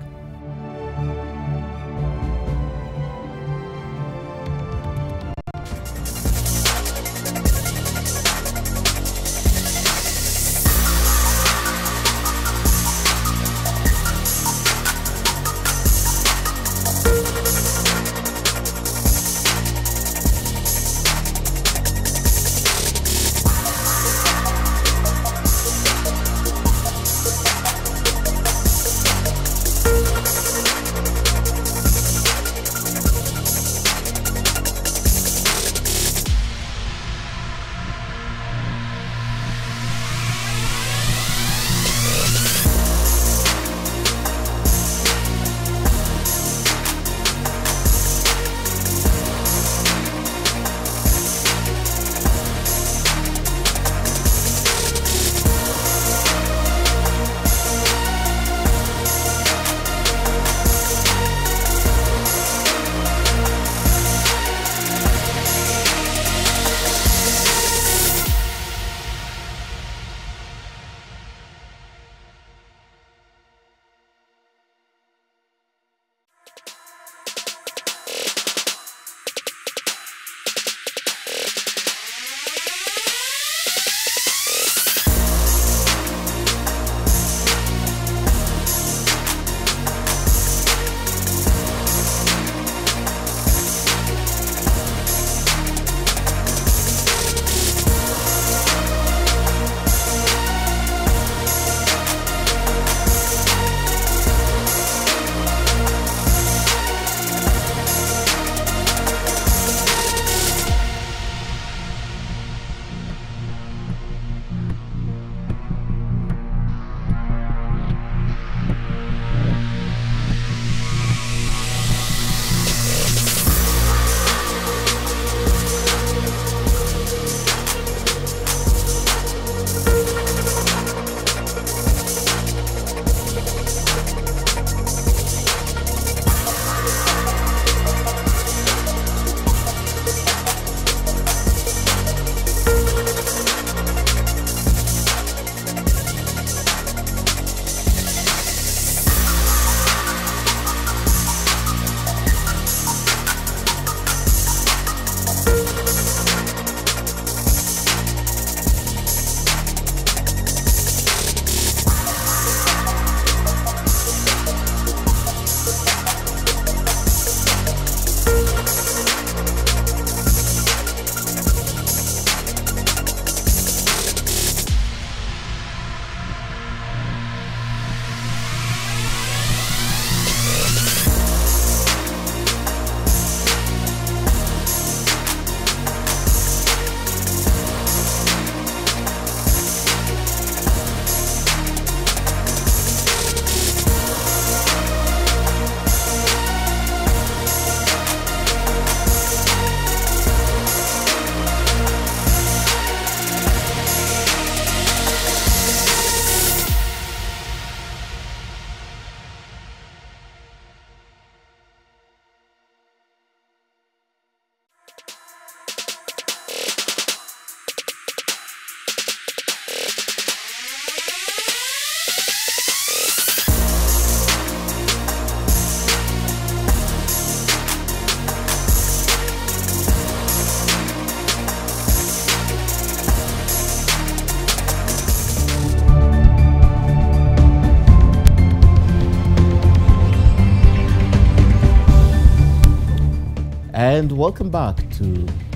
S1: And welcome back to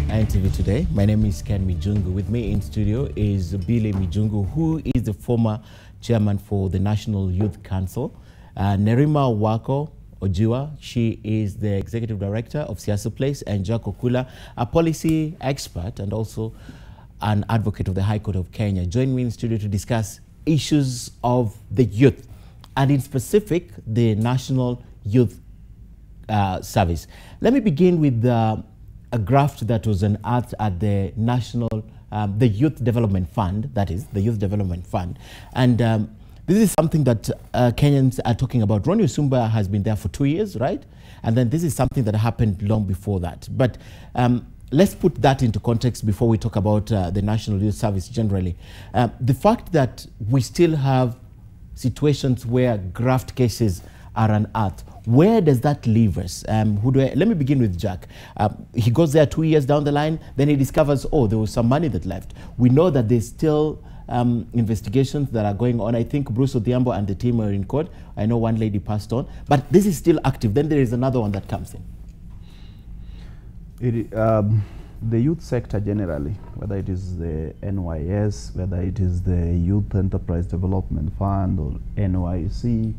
S1: NTV Today. My name is Ken Mijungu. With me in studio is Billy Mijungu, who is the former chairman for the National Youth Council. Nerima Wako Ojua. She is the Executive Director of Siasa Place, and Jack Okula, a policy expert and also an advocate of the High Court of Kenya. Join me in studio to discuss issues of the youth, and in specific, the National Youth Service. Let me begin with a graft that was unearthed at the National, the Youth Development Fund, that is, the Youth Development Fund. And this is something that Kenyans are talking about. Ronnie Osumba has been there for 2 years, right? And then this is something that happened long before that. But let's put that into context before we talk about the National Youth Service generally. The fact that we still have situations where graft cases are unearthed, where does that leave us? Let me begin with Jack. He goes there 2 years down the line, then he discovers, oh, there was some money that left. We know that there's still investigations that are going on. I think Bruce Odhiambo and the team are in court. I know one lady passed on, but this is still active. Then there is another one that comes in.
S18: The youth sector generally, whether it is the NYS, whether it is the Youth Enterprise Development Fund or NYC,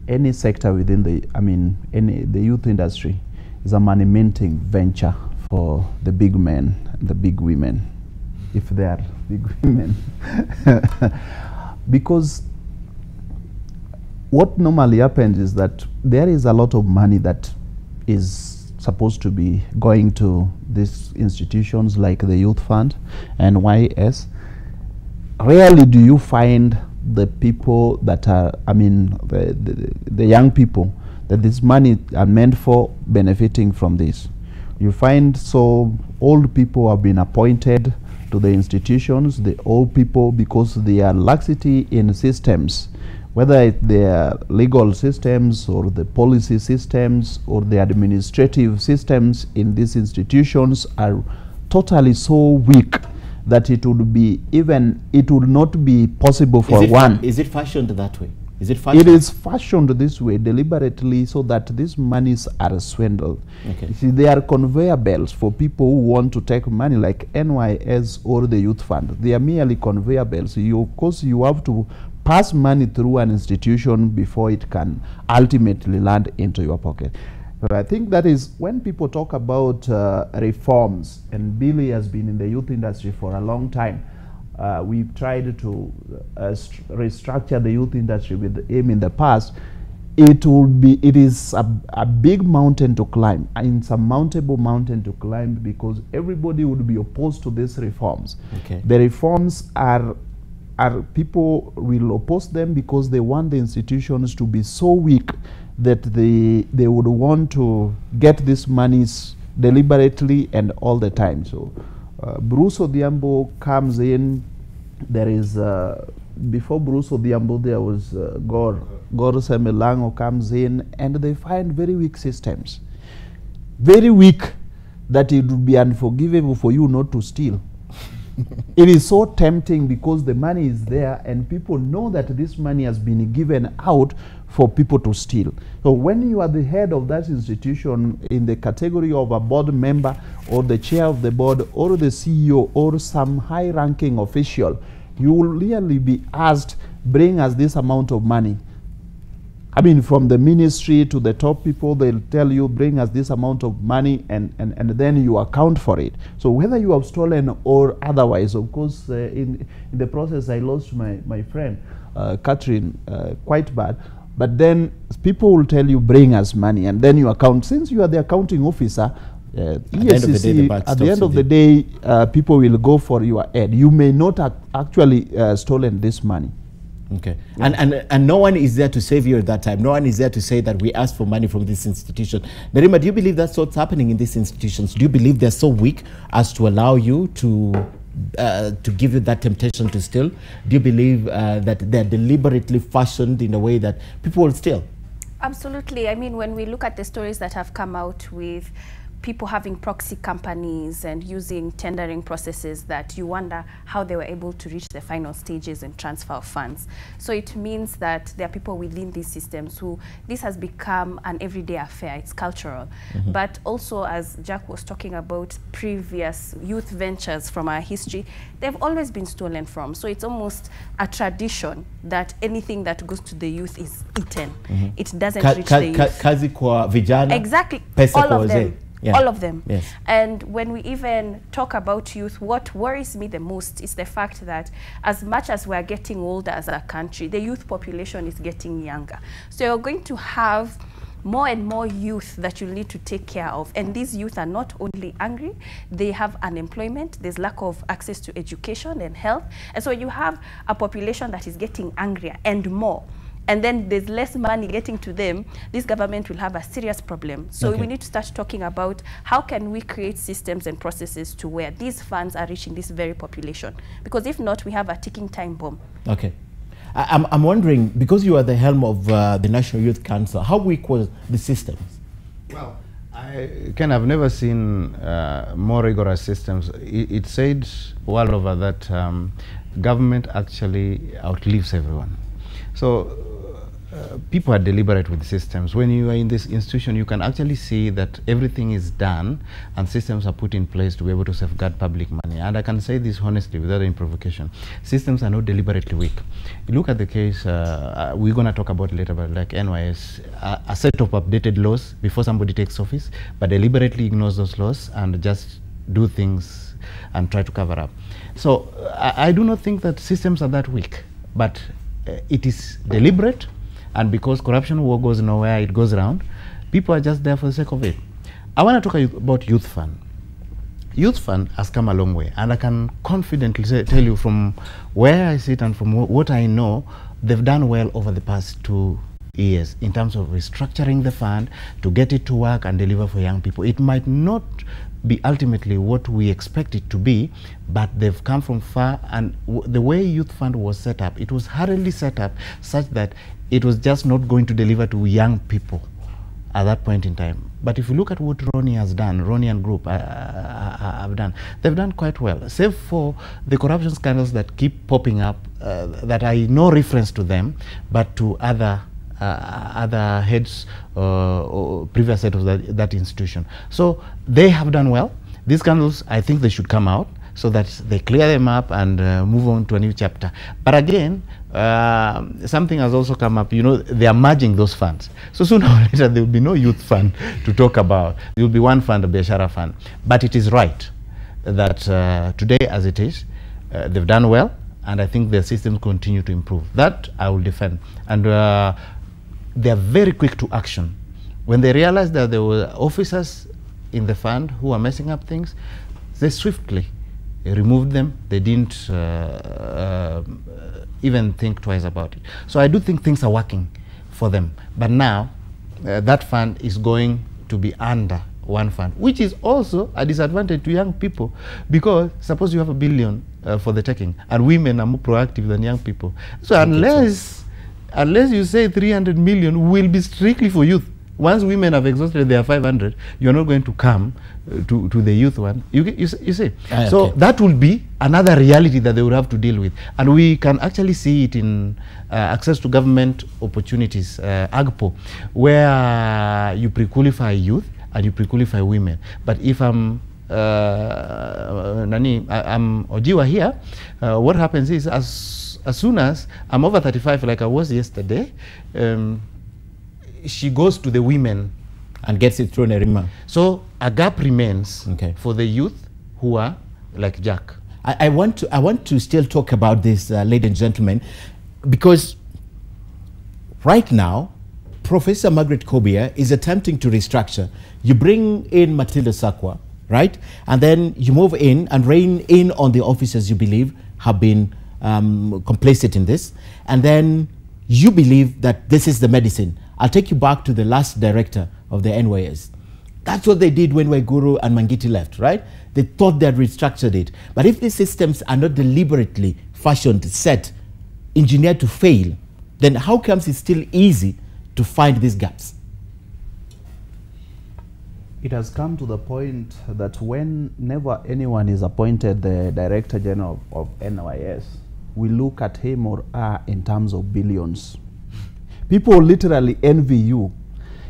S18: any sector within the youth industry is a money-minting venture for the big men and the big women, if they are big women. Because what normally happens is that there is a lot of money that is supposed to be going to these institutions like the Youth Fund and NYS. Rarely do you find the people that are, the young people that this money are meant for benefiting from this. You find so old people have been appointed to the institutions, the old people, because they are laxity in systems, whether they are legal systems or the policy systems or the administrative systems in these institutions are totally so weak that it would not be possible for one.
S1: Is it fashioned that way? Is it fashioned?
S18: It is fashioned this way deliberately so that these monies are swindled.
S1: Okay.
S18: You see, they are conveyor belts for people who want to take money like NYS or the Youth Fund. They are merely conveyor belts. Of course, you have to pass money through an institution before it can ultimately land into your pocket. But I think that is when people talk about reforms, and Billy has been in the youth industry for a long time. We've tried to restructure the youth industry with aim in the past. It is a big mountain to climb, an insurmountable mountain to climb, because everybody would be opposed to these reforms.
S1: Okay.
S18: The reforms are people will oppose them because they want the institutions to be so weak that they would want to get these monies deliberately and all the time. So Bruce Odhiambo comes in. There is before Bruce Odhiambo there was Gor Semelango comes in, and they find very weak systems, very weak, that it would be unforgivable for you not to steal. It is so tempting because the money is there and people know that this money has been given out for people to steal. So when you are the head of that institution in the category of a board member or the chair of the board or the CEO or some high-ranking official, you will really be asked, bring us this amount of money. From the ministry to the top people, they'll tell you, bring us this amount of money, and then you account for it. So whether you have stolen or otherwise, of course, in the process, I lost my friend, Catherine, quite bad. But then people will tell you, bring us money, and then you account. Since you are the accounting officer, at the end of the day, people will go for your head. You may not have actually stolen this money.
S1: Okay. Yeah. And no one is there to save you at that time. No one is there to say that we asked for money from this institution. Nerima, do you believe that's what's happening in these institutions? Do you believe they're so weak as to allow you to give you that temptation to steal? Do you believe that they're deliberately fashioned in a way that people will steal?
S17: Absolutely. When we look at the stories that have come out with people having proxy companies and using tendering processes that you wonder how they were able to reach the final stages and transfer of funds. So it means that there are people within these systems who this has become an everyday affair. It's cultural. But also, as Jack was talking about previous youth ventures from our history, they've always been stolen from. So it's almost a tradition that anything that goes to the youth is eaten. It doesn't reach the youth.
S1: Kazi kwa vijana,
S17: exactly.
S1: pesa
S17: All
S1: kwa
S17: of
S1: wazee.
S17: them.
S1: Yeah.
S17: All of them.
S1: Yes.
S17: And when we even talk about youth, what worries me the most is the fact that as much as we're getting older as a country, the youth population is getting younger. So you're going to have more and more youth that you need to take care of. And these youth are not only angry, they have unemployment, there's lack of access to education and health. And so you have a population that is getting angrier and more, and then there's less money getting to them, this government will have a serious problem. So we need to start talking about how can we create systems and processes to where these funds are reaching this very population. Because if not, we have a ticking time bomb.
S1: Okay. I'm wondering, because you are the helm of the National Youth Council, how weak was the systems?
S19: Well, I've never seen more rigorous systems. It said all over that government actually outlives everyone. So people are deliberate with systems. When you are in this institution, you can actually see that everything is done and systems are put in place to be able to safeguard public money. And I can say this honestly without any provocation. Systems are not deliberately weak. You look at the case, we're going to talk about it later, but like NYS, a set of updated laws before somebody takes office, but deliberately ignores those laws and just do things and try to cover up. So I do not think that systems are that weak, but it is deliberate, and because corruption war goes nowhere, it goes around. People are just there for the sake of it. I want to talk about Youth Fund. Youth Fund has come a long way, and I can confidently tell you from where I sit and from what I know, they've done well over the past 2 years in terms of restructuring the fund to get it to work and deliver for young people. It might not be ultimately what we expect it to be, but they've come from far, and the way Youth Fund was set up, it was hurriedly set up such that it was just not going to deliver to young people at that point in time. But if you look at what Ronnie has done, Ronnie and group have done, they've done quite well, save for the corruption scandals that keep popping up that I no reference to them, but to other heads or previous heads of that institution. So they have done well. These scandals, I think they should come out so that they clear them up and move on to a new chapter. But again, something has also come up, they are merging those funds. So sooner or later, there will be no youth fund to talk about. There will be one fund, a Biashara fund. But it is right that today, as it is, they've done well, and I think their systems continue to improve. That I will defend. And they are very quick to action. When they realize that there were officers in the fund who are messing up things, they swiftly removed them. They didn't even think twice about it. So I do think things are working for them. But now, that fund is going to be under one fund, which is also a disadvantage to young people, because suppose you have $1 billion for the taking, and women are more proactive than young people. So unless you say 300 million will be strictly for youth, once women have exhausted their 500, you're not going to come to the youth one. You see? So that will be another reality that they will have to deal with. And we can actually see it in access to government opportunities, AGPO, where you pre-qualify youth and you pre-qualify women. But if I'm Ojiwa here, what happens is as soon as I'm over 35, like I was yesterday, she goes to the women
S1: and gets it through Nerima.
S19: So a gap remains for the youth who are like Jack.
S1: I want to still talk about this, ladies and gentlemen, because right now, Professor Margaret Kobia is attempting to restructure. You bring in Matilda Sakwa, right? And then you move in and rein in on the officers you believe have been complicit in this. And then you believe that this is the medicine. I'll take you back to the last director of the NYS. That's what they did when Waiguru and Mangiti left, right? They thought they had restructured it. But if these systems are not deliberately fashioned, set, engineered to fail, then how comes it's still easy to find these gaps?
S18: It has come to the point that whenever anyone is appointed the Director General of NYS, we look at him or her in terms of billions. People literally envy you,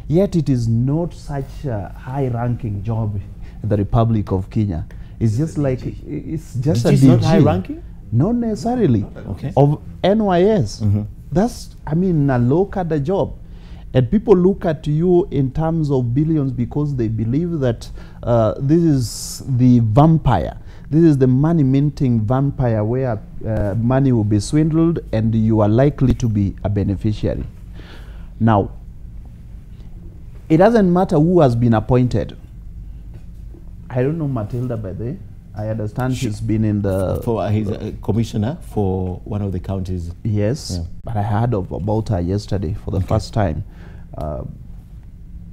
S18: yet it is not such a high-ranking job in the Republic of Kenya. It's just like, it's just a DG.
S1: Not high-ranking?
S18: Not necessarily.
S1: Okay.
S18: Of NYS. That's, I mean, a low-cadre job. And people look at you in terms of billions because they believe that this is the vampire. This is the money-minting vampire where money will be swindled and you are likely to be a beneficiary. Now, it doesn't matter who has been appointed. I don't know Matilda by the way. I understand she's been in the...
S1: He's a commissioner for one of the counties.
S18: Yes, yeah. But I heard about her yesterday for the first time.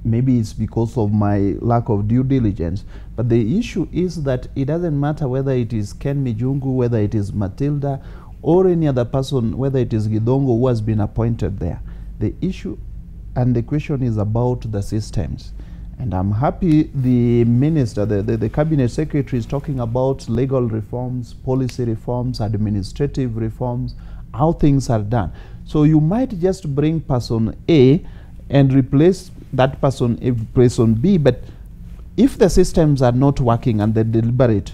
S18: Maybe it's because of my lack of due diligence. But the issue is that it doesn't matter whether it is Ken Mijungu, whether it is Matilda, or any other person, whether it is Gidongo who has been appointed there. The issue and the question is about the systems. And I'm happy the minister, the cabinet secretary is talking about legal reforms, policy reforms, administrative reforms, how things are done. So you might just bring person A and replace that person B, but if the systems are not working and they're deliberate,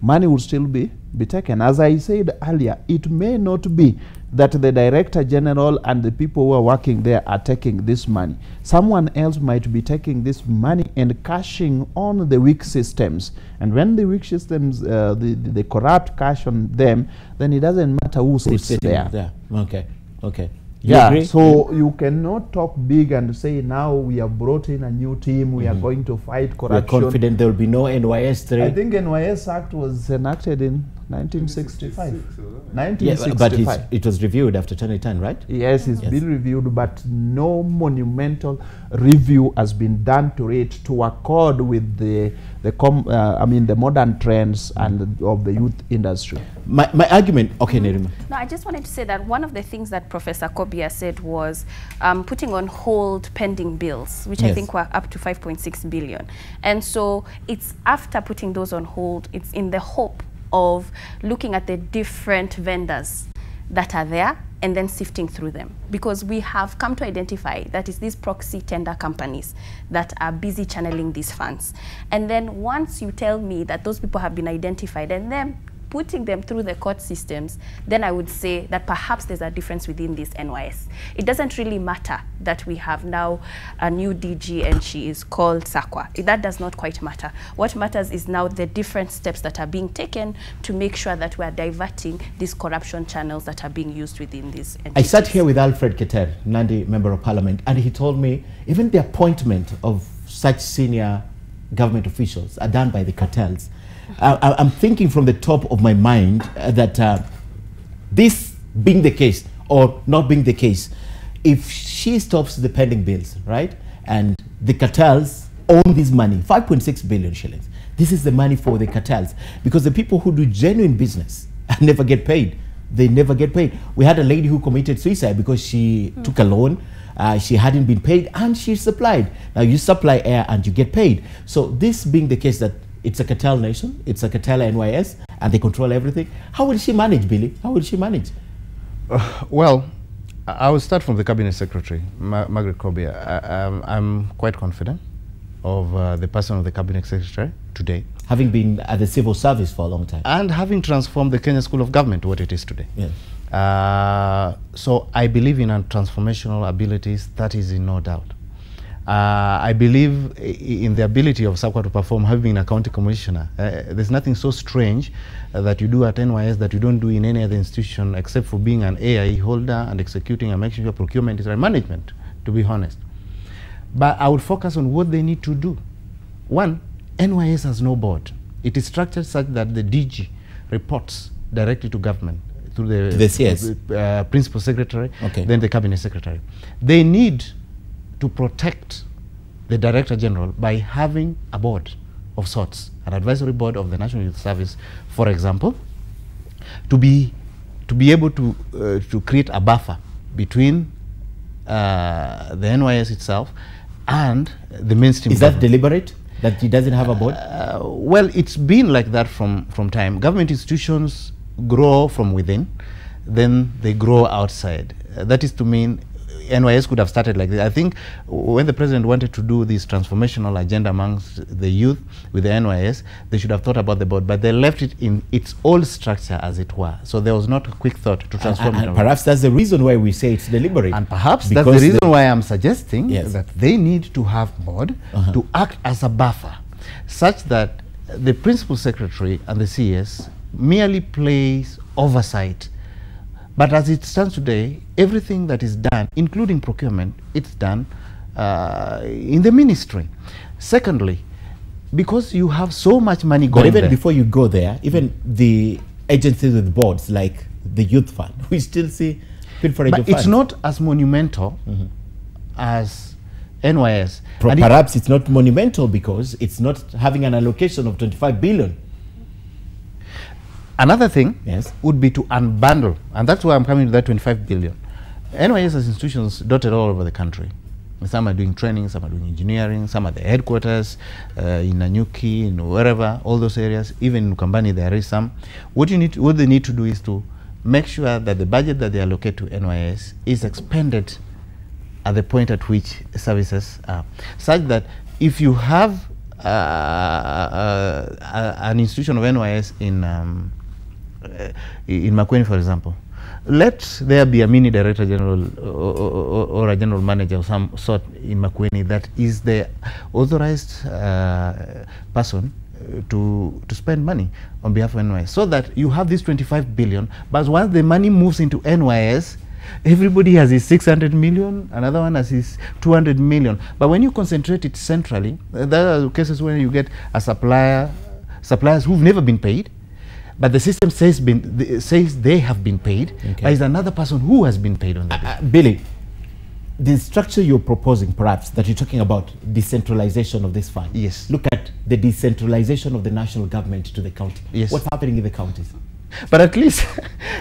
S18: money will still be taken. As I said earlier, it may not be that the Director General and the people who are working there are taking this money. Someone else might be taking this money and cashing on the weak systems. And when the weak systems, the corrupt cash on them, then it doesn't matter who sits there.
S1: Okay, okay.
S18: Yeah, so you cannot talk big and say now we have brought in a new team, we are going to fight corruption.
S1: We're confident there will be no NYS 3.
S18: I think NYS Act was enacted in 1965.
S1: 1965. Yeah, but it was reviewed after 2010, right?
S18: Yes, it's been reviewed, but no monumental review has been done to it to accord with the modern trends and of the youth industry.
S1: My argument, okay, Nerima.
S17: No, I just wanted to say that one of the things that Professor Kobia said was putting on hold pending bills, which I think were up to 5.6 billion. And so it's after putting those on hold, it's in the hope of looking at the different vendors that are there and then sifting through them, because we have come to identify that is these proxy tender companies that are busy channeling these funds. And then once you tell me that those people have been identified and then putting them through the court systems, then I would say that perhaps there's a difference within this NYS. It doesn't really matter that we have now a new DG and she is called Sakwa. That does not quite matter. What matters is now the different steps that are being taken to make sure that we are diverting these corruption channels that are being used within these entities.
S1: I sat here with Alfred Keter, Nandi Member of Parliament, and he told me even the appointment of such senior government officials are done by the cartels. I'm thinking from the top of my mind that this being the case or not being the case, if she stops the pending bills, right, and the cartels own this money, 5.6 billion shillings, this is the money for the cartels, because the people who do genuine business never get paid. They never get paid. We had a lady who committed suicide because she took a loan, she hadn't been paid, and she supplied. Now you supply air and you get paid. So this being the case that it's a cartel nation, it's a cartel NYS, and they control everything. How will she manage, Billy? How will she manage?
S19: Well, I will start from the Cabinet Secretary, Margaret Kobia. I'm quite confident of the person of the Cabinet Secretary today.
S1: Having been at the civil service for a long time.
S19: And having transformed the Kenya School of Government to what it is today.
S1: Yes.
S19: So I believe in transformational abilities, that is in no doubt. I believe in the ability of Sakwa to perform, having been a county commissioner. There's nothing so strange that you do at NYS that you don't do in any other institution except for being an AIE holder and executing and making sure procurement is right management, to be honest. But I would focus on what they need to do. One, NYS has no board. It is structured such that the DG reports directly to government through the principal secretary, then the cabinet secretary. They need to protect the Director General by having a board of sorts, an advisory board of the National Youth Service, for example, to be able to create a buffer between the NYS itself and the mainstream.
S1: Is that deliberate? That he doesn't have a board?
S19: Well, it's been like that from time. Government institutions grow from within, then they grow outside. That is to mean NYS could have started like this. I think when the president wanted to do this transformational agenda amongst the youth with the NYS, they should have thought about the board, but they left it in its old structure, as it were. So there was not a quick thought to transform it.
S1: And perhaps that's the reason why we say it's deliberate.
S19: And perhaps that's the reason why I'm suggesting that they need to have board to act as a buffer, such that the principal secretary and the CS merely plays oversight. But as it stands today, everything that is done, including procurement, it's done in the ministry. Secondly, because you have so much money going
S1: But even
S19: there,
S1: before you go there, even the agencies with boards like the Youth Fund, we still see pilferage of
S19: but it's
S1: funds.
S19: not as monumental as NYS.
S1: Perhaps it's not monumental because it's not having an allocation of 25 billion.
S19: Another thing would be to unbundle, and that's why I'm coming to that 25 billion. NYS has institutions dotted all over the country. Some are doing training, some are doing engineering, some are the headquarters in Nanyuki, in wherever, all those areas. Even in Ukambani there is some. What they need to do is to make sure that the budget that they allocate to NYS is expended at the point at which services are, such that if you have an institution of NYS in Makueni, for example, let there be a mini director general or a general manager of some sort in Makueni that is the authorized person to spend money on behalf of NYS, so that you have this 25 billion, but once the money moves into NYS, everybody has his 600 million, another one has his 200 million. But when you concentrate it centrally, there are cases where you get a suppliers who've never been paid, but the system says they have been paid, but it's another person who has been paid on that.
S1: Billy, the structure you're proposing, perhaps, that you're talking about, decentralization of this fund.
S19: Yes.
S1: Look at the decentralization of the national government to the county.
S19: Yes.
S1: What's happening in the counties?
S19: But at least,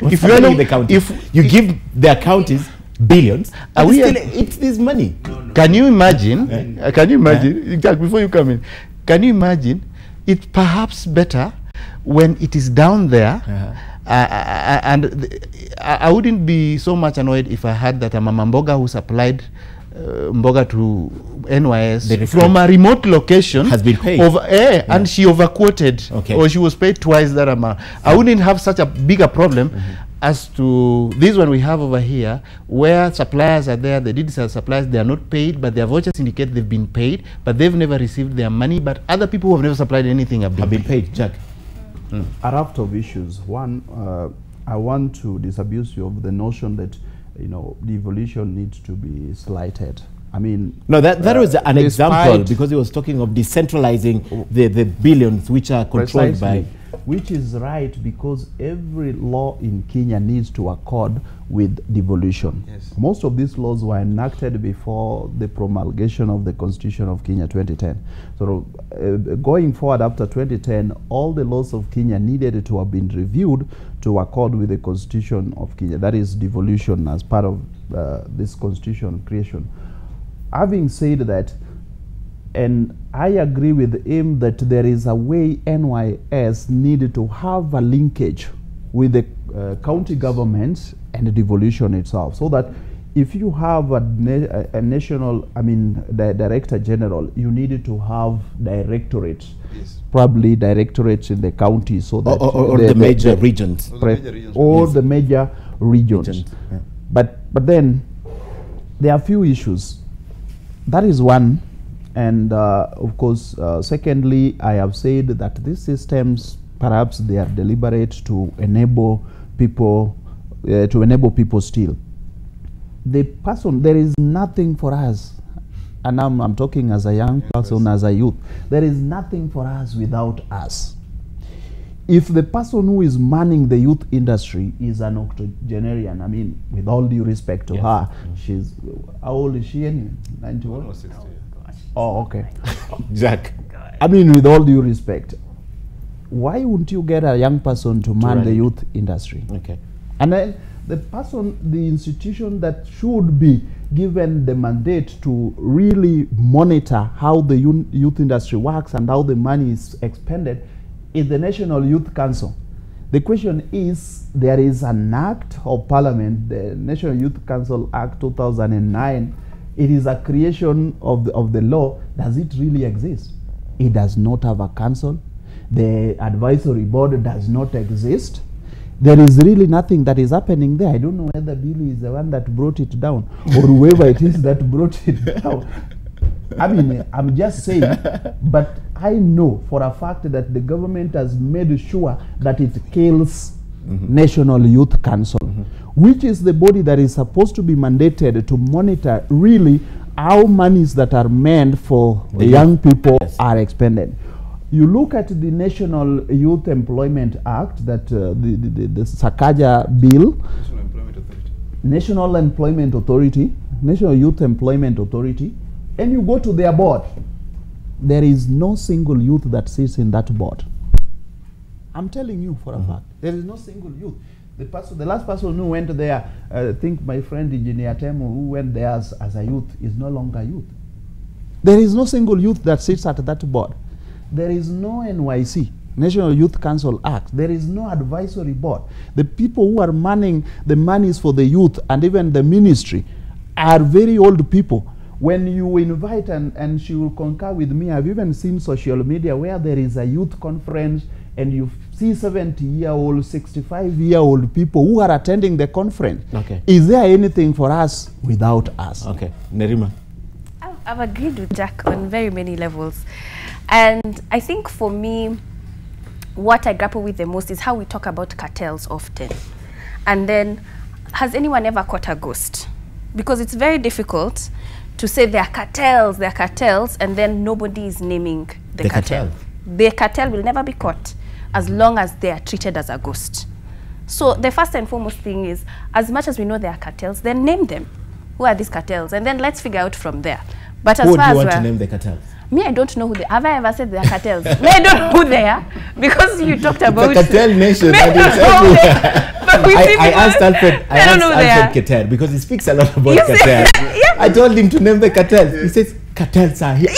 S1: if you in the county, if you give their counties billions, it's this money.
S19: Can you imagine? Can you imagine? Jack, before you come in, can you imagine? It's perhaps better when it is down there, and I wouldn't be so much annoyed if I heard that a Mama Mboga who supplied Mboga to NYS from a remote location
S1: has been paid
S19: and she overquoted, or she was paid twice that amount. I wouldn't have such a bigger problem as to this one we have over here, where suppliers are there, they did sell suppliers, they are not paid, but their vouchers indicate they've been paid, but they've never received their money, but other people who have never supplied anything have been paid.
S1: Jack?
S18: A raft of issues. One, I want to disabuse you of the notion that devolution needs to be slighted. I mean,
S1: no, that was an example, because he was talking of decentralizing the billions which are controlled by.
S18: Which is right, because every law in Kenya needs to accord with devolution.
S19: Yes.
S18: Most of these laws were enacted before the promulgation of the Constitution of Kenya 2010. So going forward after 2010, all the laws of Kenya needed to have been reviewed to accord with the Constitution of Kenya. That is devolution as part of this Constitution creation. Having said that, and I agree with him that there is a way NYS needed to have a linkage with the county governments and the devolution itself, so that if you have a national, the director general, you needed to have directorates, probably directorates in the county, so that
S1: or the major regions,
S18: or the major regions.
S1: Yeah.
S18: But then there are a few issues. That is one. And of course, secondly, I have said that these systems, perhaps they are deliberate to enable people, still. The person, there is nothing for us, and I'm talking as a young person, as a youth, there is nothing for us without us. If the person who is manning the youth industry is an octogenarian, with all due respect to her, she's, how old is she anyway? 91?
S19: Almost 60.
S18: Oh, okay.
S1: Jack.
S18: With all due respect, why wouldn't you get a young person to man the youth industry?
S1: Okay.
S18: And then the person, the institution that should be given the mandate to really monitor how the youth industry works and how the money is expended is the National Youth Council. The question is, there is an act of parliament, the National Youth Council Act 2009. It is a creation of the law. Does it really exist? It does not have a council. The advisory board does not exist. There is really nothing that is happening there. I don't know whether Billy is the one that brought it down or whoever it is that brought it down. I mean, I'm just saying, but I know for a fact that the government has made sure that it kills National Youth Council, which is the body that is supposed to be mandated to monitor really how monies that are meant for young people are expended. You look at the National Youth Employment Act, that the Sakaja bill, National Employment Authority, National Youth Employment Authority, and you go to their board. There is no single youth that sits in that board. I'm telling you for a fact, there is no single youth. The last person who went there, I think my friend Engineer Temo, who went there as a youth, is no longer youth. There is no single youth that sits at that board. There is no NYC, National Youth Council Act. There is no advisory board. The people who are manning the monies for the youth and even the ministry are very old people. When you invite, and she will concur with me, I've even seen social media where there is a youth conference and you see 70-year-old, 65-year-old people who are attending the conference.
S1: Okay.
S18: Is there anything for us without us?
S1: Okay. Nerima.
S17: I've agreed with Jack on very many levels. And I think for me, what I grapple with the most is how we talk about cartels often. And then, has anyone ever caught a ghost? Because it's very difficult to say there are cartels, and then nobody is naming the cartel. The cartel will never be caught as long as they are treated as a ghost. So the first and foremost thing is, as much as we know there are cartels, then name them. Who are these cartels? And then let's figure out from there. But as
S1: Who
S17: far
S1: do you
S17: as
S1: want to name the cartels?
S17: Me, I don't know who they are. Have I ever said they are cartels? Me, I don't know who they are. Because you talked about...
S1: It's a cartel nation.
S17: Me, I don't know
S1: I asked Alfred Keter because he speaks a lot about cartels. I told him to name the cartels. He says, cartels are here.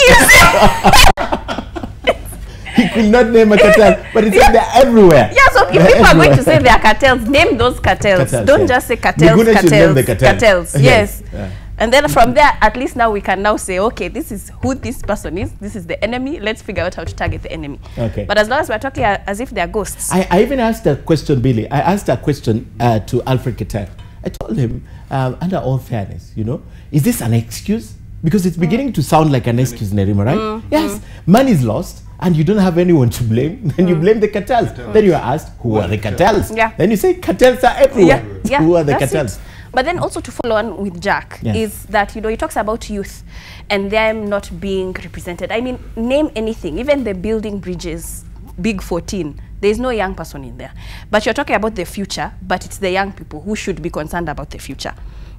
S1: He could not name a cartel, but he said they're everywhere.
S17: Yeah, so if people are going to say they are cartels, name those cartels. Don't just say cartels, cartels. Yes. Yeah. And then from there, at least now we can now say, okay, this is who this person is. This is the enemy. Let's figure out how to target the enemy.
S1: Okay.
S17: But as long as we're talking as if they're ghosts.
S1: I even asked a question, Billy. I asked a question to Alfred Keter. I told him, under all fairness, you know, is this an excuse? Because it's beginning to sound like an excuse, Nerima, right? Yes, money is lost and you don't have anyone to blame. Then you blame the cartels. Then you are asked, who are the cartels?
S17: Yeah.
S1: Then you say, cartels are everywhere.
S17: Yeah.
S1: Who are the cartels?
S17: But then also to follow on with Jack is that, you know, he talks about youth and them not being represented. I mean, name anything, even the building bridges, Big 14, there's no young person in there. But you're talking about the future, but it's the young people who should be concerned about the future.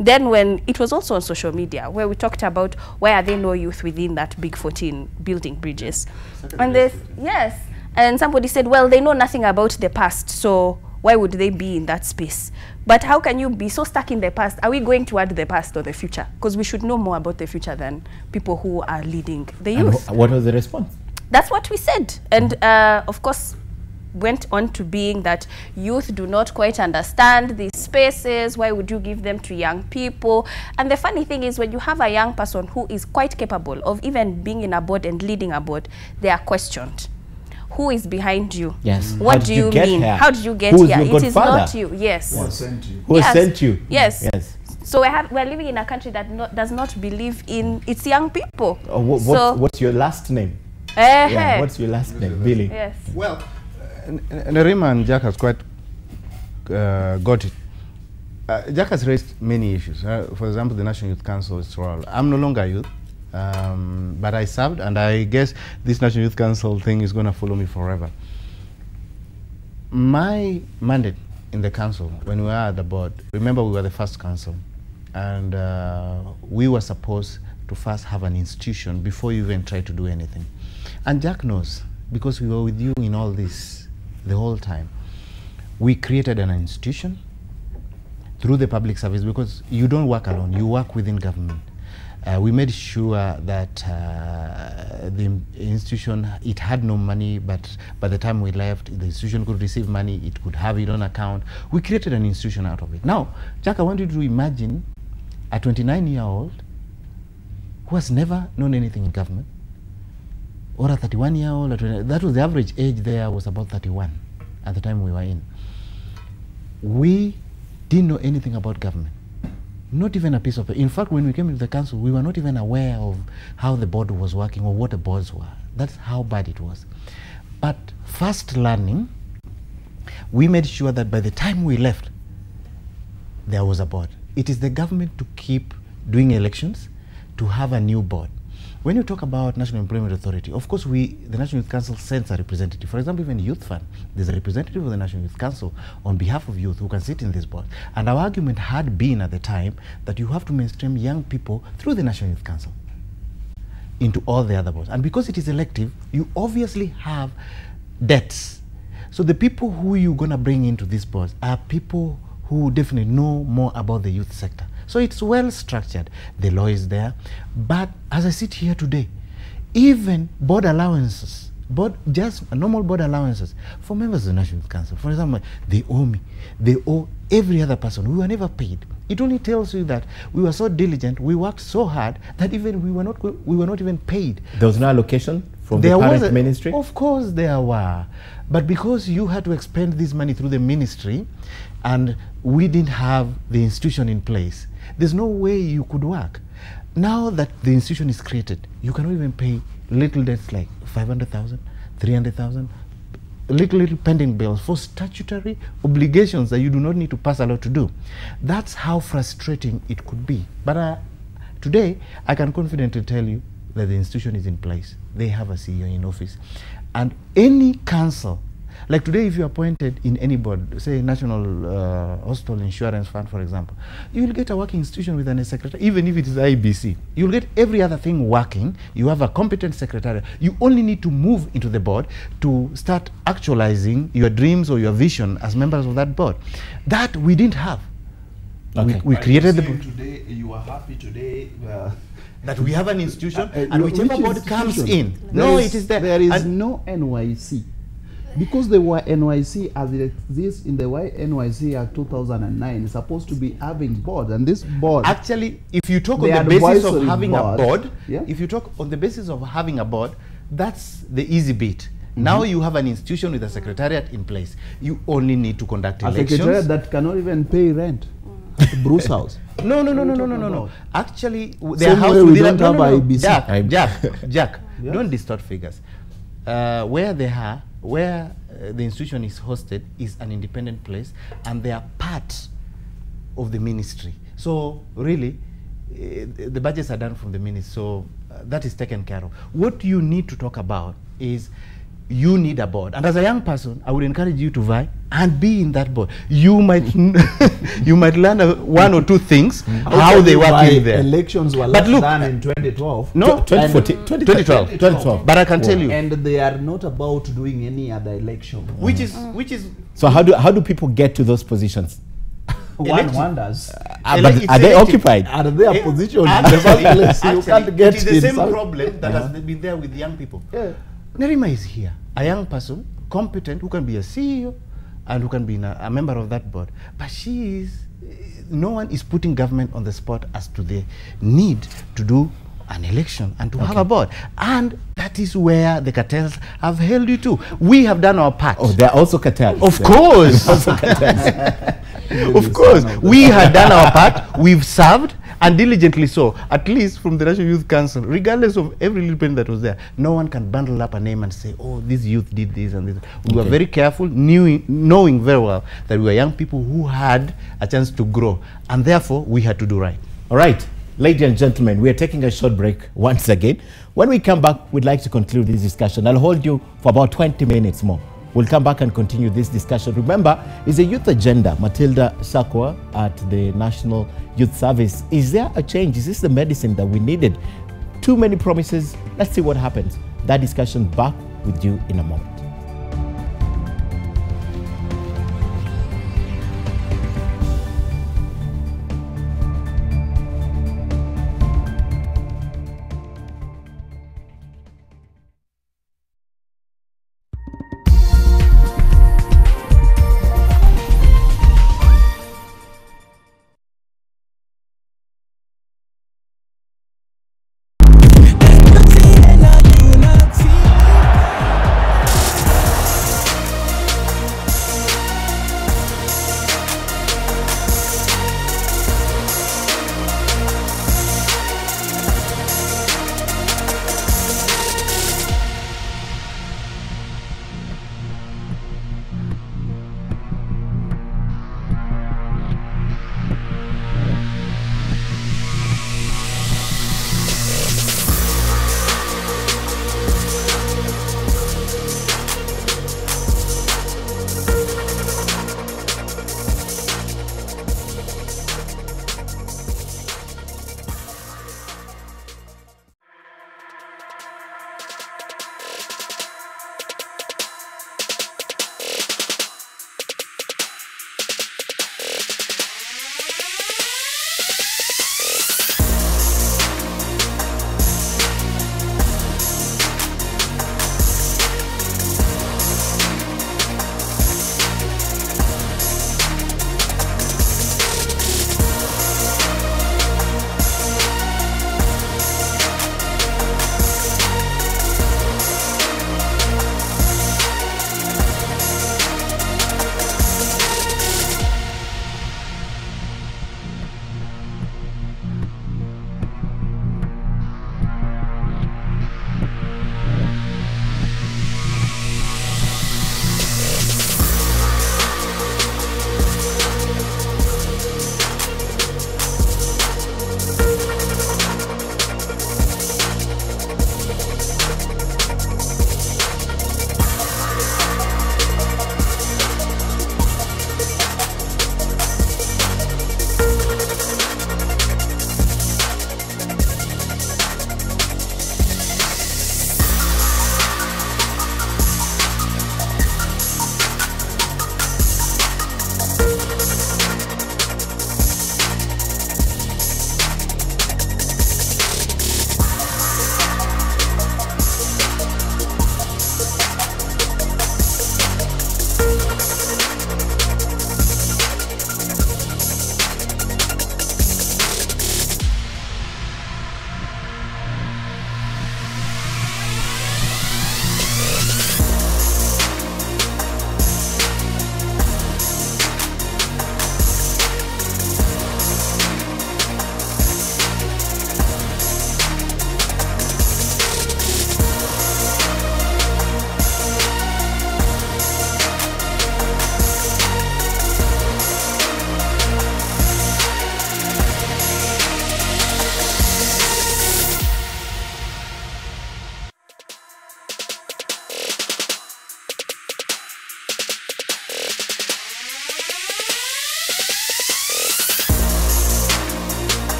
S17: Then when it was also on social media where we talked about why are there no youth within that Big 14 building bridges. And there's, and somebody said, well, they know nothing about the past, so why would they be in that space? But how can you be so stuck in the past? Are we going toward the past or the future? Because we should know more about the future than people who are leading the youth.
S1: And what was the response?
S17: That's what we said. And of course, went on to being that youth do not quite understand these spaces. Why would you give them to young people? And the funny thing is, when you have a young person who is quite capable of even being in a board and leading a board, they are questioned. Who is behind you?
S1: Yes.
S17: What do you mean?
S1: Here?
S17: How did you get
S1: Who
S17: here?
S1: It
S17: is not you. Yes.
S1: Who sent you? Who sent you?
S17: Yes.
S1: Yes.
S17: So we're living in a country that does not believe in its young people.
S1: What's your last name? What's your last name, Billy?
S17: Yes.
S19: Well, Nerima and Jack has quite got it. Jack has raised many issues. For example, the National Youth Council is role. I'm no longer youth, but I served, and I guess this National Youth Council thing is going to follow me forever. My mandate in the council, when we were at the board, remember we were the first council, and we were supposed to first have an institution before you even try to do anything. And Jack knows, because we were with you in all this the whole time. We created an institution through the public service, because you don't work alone, you work within government. We made sure that the institution, it had no money, but by the time we left, the institution could receive money, it could have it on account. We created an institution out of it. Now, Jack, I want you to imagine a 29-year-old who has never known anything in government, or a 31-year-old, that was the average age there, was about 31 at the time we were in. We didn't know anything about government. Not even a piece of it. In fact, when we came into the council, we were not even aware of how the board was working or what the boards were. That's how bad it was. But fast learning, we made sure that by the time we left, there was a board. It is the government to keep doing elections, to have a new board. When you talk about National Employment Authority, of course, the National Youth Council sends a representative. For example, even Youth Fund, there's a representative of the National Youth Council on behalf of youth who can sit in this board. And our argument had been at the time that you have to mainstream young people through the National Youth Council into all the other boards. And because it is elective, you obviously have debts. So the people who you're going to bring into this board are people who definitely know more about the youth sector. So it's well structured. The law is there. But as I sit here today, even board allowances, just normal board allowances for members of the National Youth Council, for example, they owe me. They owe every other person. We were never paid. It only tells you that we were so diligent, we worked so hard that even we were not even paid.
S1: There was no allocation from the current ministry?
S19: Of course there were. But because you had to expend this money through the ministry and we didn't have the institution in place, there's no way you could work. Now that the institution is created, you cannot even pay little debts like 500,000, 300,000, little pending bills for statutory obligations that you do not need to pass a law to do. That's how frustrating it could be. But today, I can confidently tell you that the institution is in place. They have a CEO in office. And any council, like today, if you're appointed in any board, say National Hospital Insurance Fund, for example, you will get a working institution with a secretary, even if it is IBC. You'll get every other thing working. You have a competent secretary. You only need to move into the board to start actualizing your dreams or your vision as members of that board. That we didn't have.
S1: Okay.
S19: We created the board.
S18: Today, you are happy today
S19: that we have an institution, and whichever board comes in.
S18: It is there. There is no NYC. Because the NYC, as it exists in the NYC Act 2009, is supposed to be having board, and this board...
S19: Actually, if you talk on the basis of having a board, if you talk on the basis of having a board, that's the easy bit. Now you have an institution with a secretariat in place. You only need to conduct elections.
S18: A secretariat that cannot even pay rent at Bruce House.
S19: No. Actually, their house we don't have IBC. Jack, don't distort figures. Where the institution is hosted is an independent place, and they are part of the ministry. So really, the budgets are done from the ministry, so that is taken care of. What you need to talk about is you need a board. And as a young person, I would encourage you to vie and be in that board. You might you might learn one or two things, how they work in there.
S18: Elections were done in 2012.
S19: No, 2012. But I can tell you.
S18: And they are not about doing any other election.
S19: Which is.
S1: So how do people get to those positions?
S18: One wonders.
S1: But are they occupied?
S18: Are they a position? You can't get
S19: it is the same problem that has been there with young people. Nerima is here, a young person, competent, who can be a CEO and who can be a member of that board. But no one is putting government on the spot as to the need to do an election and to have a board. And that is where the cartels have held you to. We have done our part.
S1: Oh, they're also cartels.
S19: Of course. Of course. We had done our part. We've served. And diligently so, at least from the National Youth Council, regardless of every little penny that was there, no one can bundle up a name and say, oh, this youth did this and this. We were very careful, knowing very well that we were young people who had a chance to grow, and therefore we had to do right.
S1: All right, ladies and gentlemen, we are taking a short break once again. When we come back, we'd like to conclude this discussion. I'll hold you for about 20 minutes more. We'll come back and continue this discussion. Remember, it's a youth agenda. Matilda Sakwa at the National Youth Service. Is there a change? Is this the medicine that we needed? Too many promises. Let's see what happens. That discussion back with you in a moment.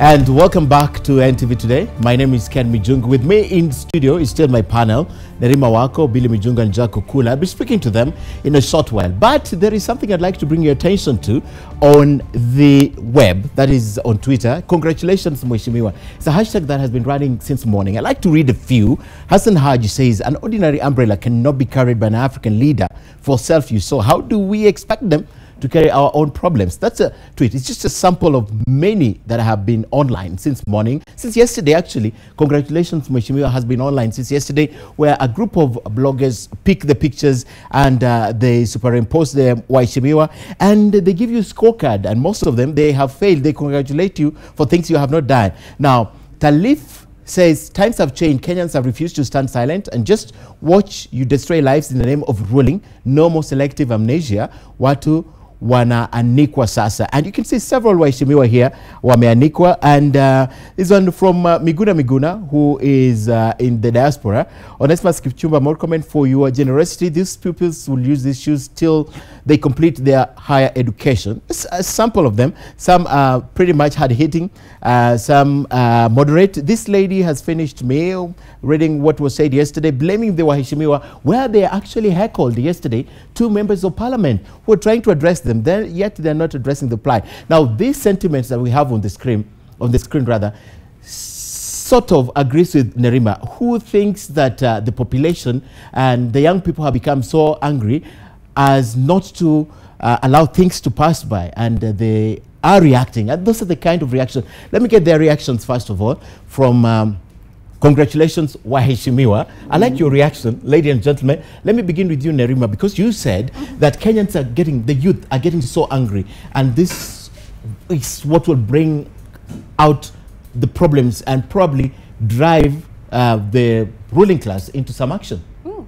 S1: And welcome back to NTV Today. My name is Ken Mijungu. With me in studio is still my panel, Nerima Wako, Billy Mijungu, and Jack Okula. I'll be speaking to them in a short while. But there is something I'd like to bring your attention to on the web, that is on Twitter. Congratulations, Mheshimiwa. It's a hashtag that has been running since morning. I'd like to read a few. Hassan Haji says, an ordinary umbrella cannot be carried by an African leader for self-use. So how do we expect them to carry our own problems? That's a tweet. It's just a sample of many that have been online since morning, since yesterday actually. Congratulations, Mheshimiwa has been online since yesterday, where a group of bloggers pick the pictures and they superimpose the Mheshimiwa and they give you a scorecard, and most of them, they have failed. They congratulate you for things you have not done. Now, Talif says, times have changed. Kenyans have refused to stand silent and just watch you destroy lives in the name of ruling. No more selective amnesia. Watu wanaanikwa sasa. And you can see several waheshimiwa here wameanikwa, and this one from Miguna, who is in the diaspora. Onesmus Kipchumba, more comment for your generosity. These pupils will use these shoes till they complete their higher education. A sample of them. Some are pretty much hard-hitting, some moderate. This lady has finished mail, reading what was said yesterday, blaming the waheshimiwa, where they actually heckled yesterday two members of parliament who were trying to address them. Yet they're not addressing the plight. Now, these sentiments that we have on the screen, sort of agrees with Nerima, who thinks that the population and the young people have become so angry as not to allow things to pass by, and they are reacting. And those are the kind of reactions. Let me get their reactions first of all from congratulations, waheshimiwa. I like your reaction, ladies and gentlemen. Let me begin with you, Nerima, because you said that Kenyans are getting, the youth are getting so angry, and this is what will bring out the problems and probably drive the ruling class into some action.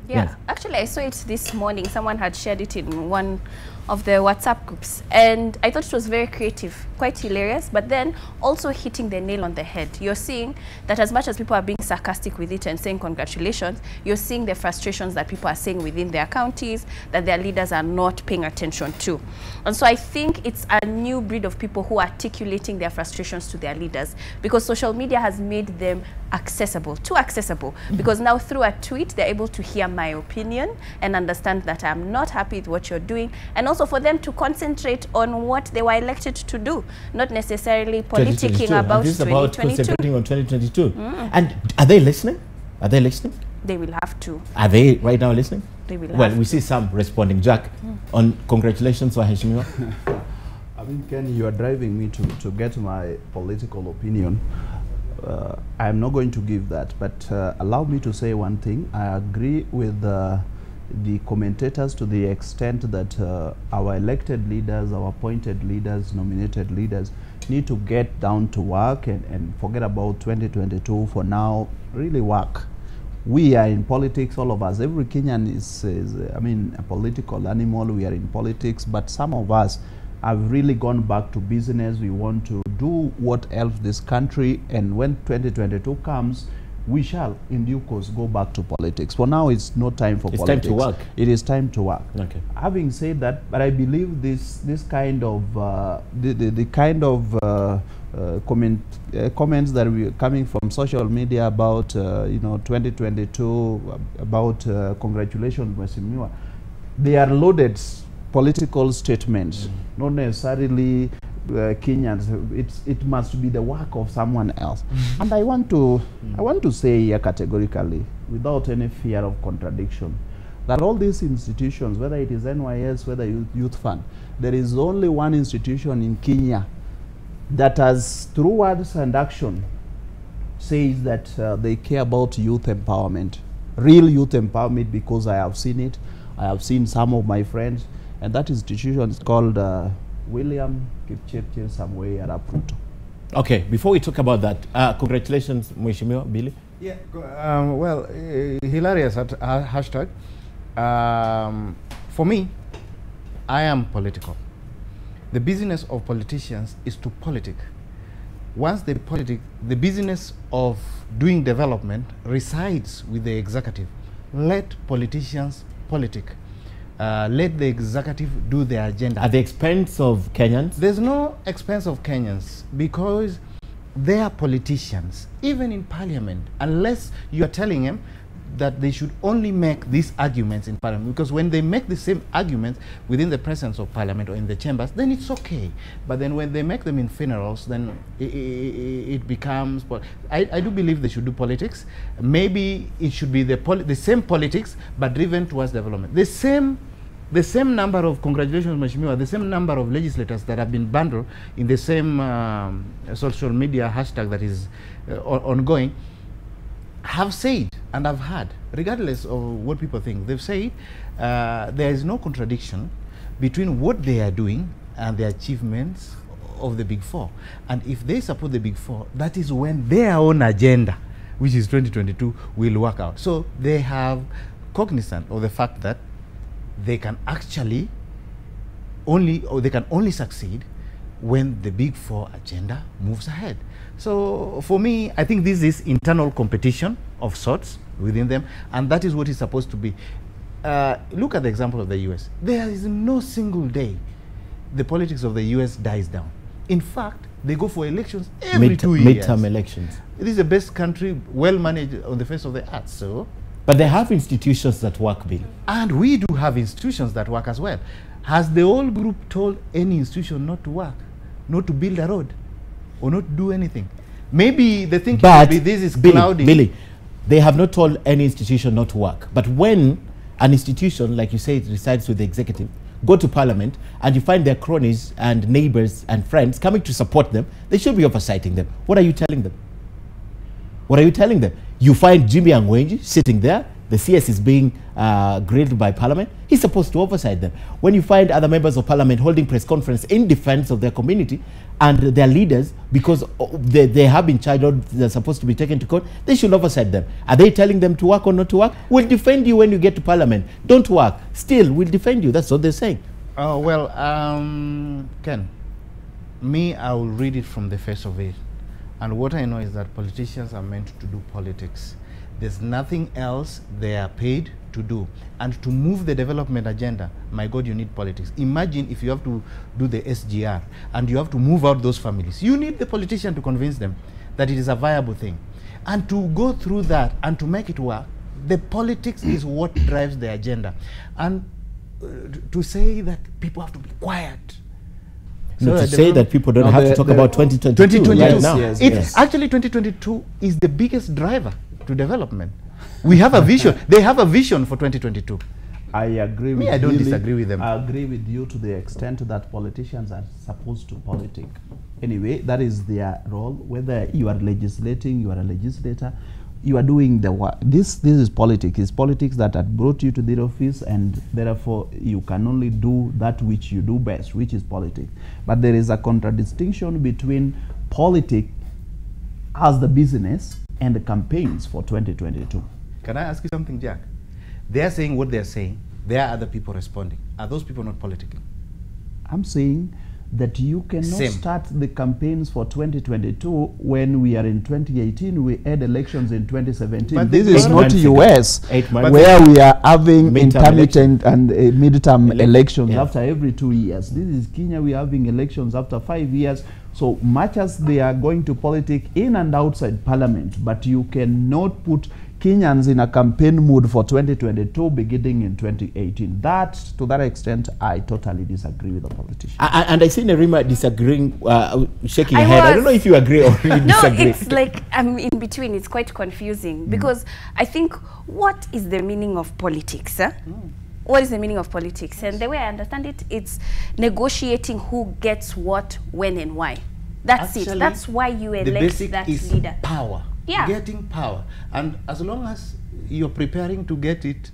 S17: Yeah, yes. Actually, I saw it this morning. Someone had shared it in one of the WhatsApp groups, and I thought it was very creative, quite hilarious, but then also hitting the nail on the head. You're seeing that as much as people are being sarcastic with it and saying congratulations, you're seeing the frustrations that people are saying within their counties that their leaders are not paying attention to. And so I think it's a new breed of people who are articulating their frustrations to their leaders, because social media has made them accessible, too accessible, because now through a tweet they're able to hear my opinion and understand that I'm not happy with what you're doing, and also for them to concentrate on what they were elected to do, not necessarily politicking about 2022. This is about concentrating
S1: on 2022. And are they listening? Are they listening?
S17: They will have to.
S1: Are they right now listening?
S17: They will
S1: well, we see some responding. Jack, on congratulations, waheshimiwa.
S18: I mean, Ken, you are driving me to get my political opinion. I'm not going to give that, but allow me to say one thing. I agree with the commentators to the extent that our elected leaders, our appointed leaders, nominated leaders need to get down to work and forget about 2022 for now, really work. We are in politics, all of us. Every Kenyan is I mean, a political animal. We are in politics, but some of us have really gone back to business. We want to do what helps this country, and when 2022 comes, we shall in due course go back to politics. For now, it's no time for politics.
S1: It's time to work.
S18: It is time to work.
S1: Okay.
S18: Having said that, but I believe this kind of the kind of comments that we coming from social media about you know, 2022, about congratulations, Mheshimiwa, they are loaded political statements, not necessarily Kenyans. It must be the work of someone else. And I want to say here categorically, without any fear of contradiction, that all these institutions, whether it is NYS, whether Youth Fund, there is only one institution in Kenya that has, through words and action, says that they care about youth empowerment, real youth empowerment, because I have seen it. I have seen some of my friends, and that institution is called William Kipchirchir Samuel Arap Ruto.
S1: Okay, before we talk about that, congratulations, Mheshimiwa Billy.
S19: Yeah, well, hilarious hashtag. For me, I am political. The business of politicians is to politic. Once they politic, the business of doing development resides with the executive. Let politicians politic. Let the executive do their agenda.
S1: At the expense of Kenyans?
S19: There's no expense of Kenyans, because their politicians, even in parliament, unless you are telling them that they should only make these arguments in parliament, because when they make the same arguments within the presence of parliament or in the chambers, then it's okay. But then when they make them in funerals, then it becomes, I do believe they should do politics. Maybe it should be the same politics, but driven towards development. The same number of, congratulations Mheshimiwa, the same number of legislators that have been bundled in the same social media hashtag that is ongoing, have said, and I've heard, regardless of what people think, they've said there is no contradiction between what they are doing and the achievements of the Big Four. And if they support the Big Four, that is when their own agenda, which is 2022, will work out. So they have cognizant of the fact that they can actually only succeed when the Big Four agenda moves ahead. So for me, I think this is internal competition of sorts within them, and that is what it's supposed to be. Look at the example of the US. There is no single day the politics of the US dies down. In fact, they go for elections every 2 years.
S1: Midterm elections.
S19: It is the best country, well managed on the face of the earth. So,
S1: but they have institutions that work, Bill.
S19: And we do have institutions that work as well. Has the whole group told any institution not to work, not to build a road, or not to do anything? Maybe the thinking will be this is clouding.
S1: Billy, they have not told any institution not to work. But when an institution, like you say, it resides with the executive, go to parliament and you find their cronies and neighbors and friends coming to support them, they should be oversighting them. What are you telling them? What are you telling them? You find Jimmy Angwenji sitting there, the CS is being grilled by parliament, he's supposed to oversight them. When you find other members of parliament holding press conference in defense of their community and their leaders, because they have been charged or they're supposed to be taken to court, they should oversight them. Are they telling them to work or not to work? We'll defend you when you get to parliament. Don't work. Still, we'll defend you. That's what they're saying.
S19: Oh, well, Ken, I will read it from the face of it. And what I know is that politicians are meant to do politics. There's nothing else they are paid to do. And to move the development agenda, my God, you need politics. Imagine if you have to do the SGR and you have to move out those families. You need the politician to convince them that it is a viable thing. And to go through that and to make it work, the politics is what drives the agenda. And to say that people have to be quiet.
S1: No, to say that people don't have to talk about 2022 right now.
S19: Actually, 2022 is the biggest driver to development. We have a vision. They have a vision for 2022.
S18: I agree with you.
S19: I don't disagree with them.
S18: I agree with you to the extent that politicians are supposed to politic. Anyway, that is their role. Whether you are legislating, you are a legislator, you are doing the work. This is politics. It's politics that had brought you to the office, and therefore you can only do that which you do best, which is politics. But there is a contradistinction between politics as the business and the campaigns for 2022.
S19: Can I ask you something, Jack? They are saying what they are saying. There are other people responding. Are those people not politicking?
S18: I'm saying that you cannot start the campaigns for 2022 when we are in 2018. We had elections in 2017. But this is not US, where we are having intermittent and midterm elections after every 2 years. This is Kenya. We are having elections after 5 years. So much as they are going to politic in and outside parliament, but you cannot put Kenyans in a campaign mood for 2022 beginning in 2018. That, to that extent, I totally disagree with the politicians.
S1: And I see Nerima disagreeing, shaking her head. I don't know if you agree or you disagree.
S17: No, it's like I'm in between. It's quite confusing because I think, what is the meaning of politics? What is the meaning of politics? And the way I understand it, it's negotiating who gets what, when, and why. That's it. That's why you elect that leader.
S19: Power.
S17: Yeah.
S19: Getting power. And as long as you're preparing to get it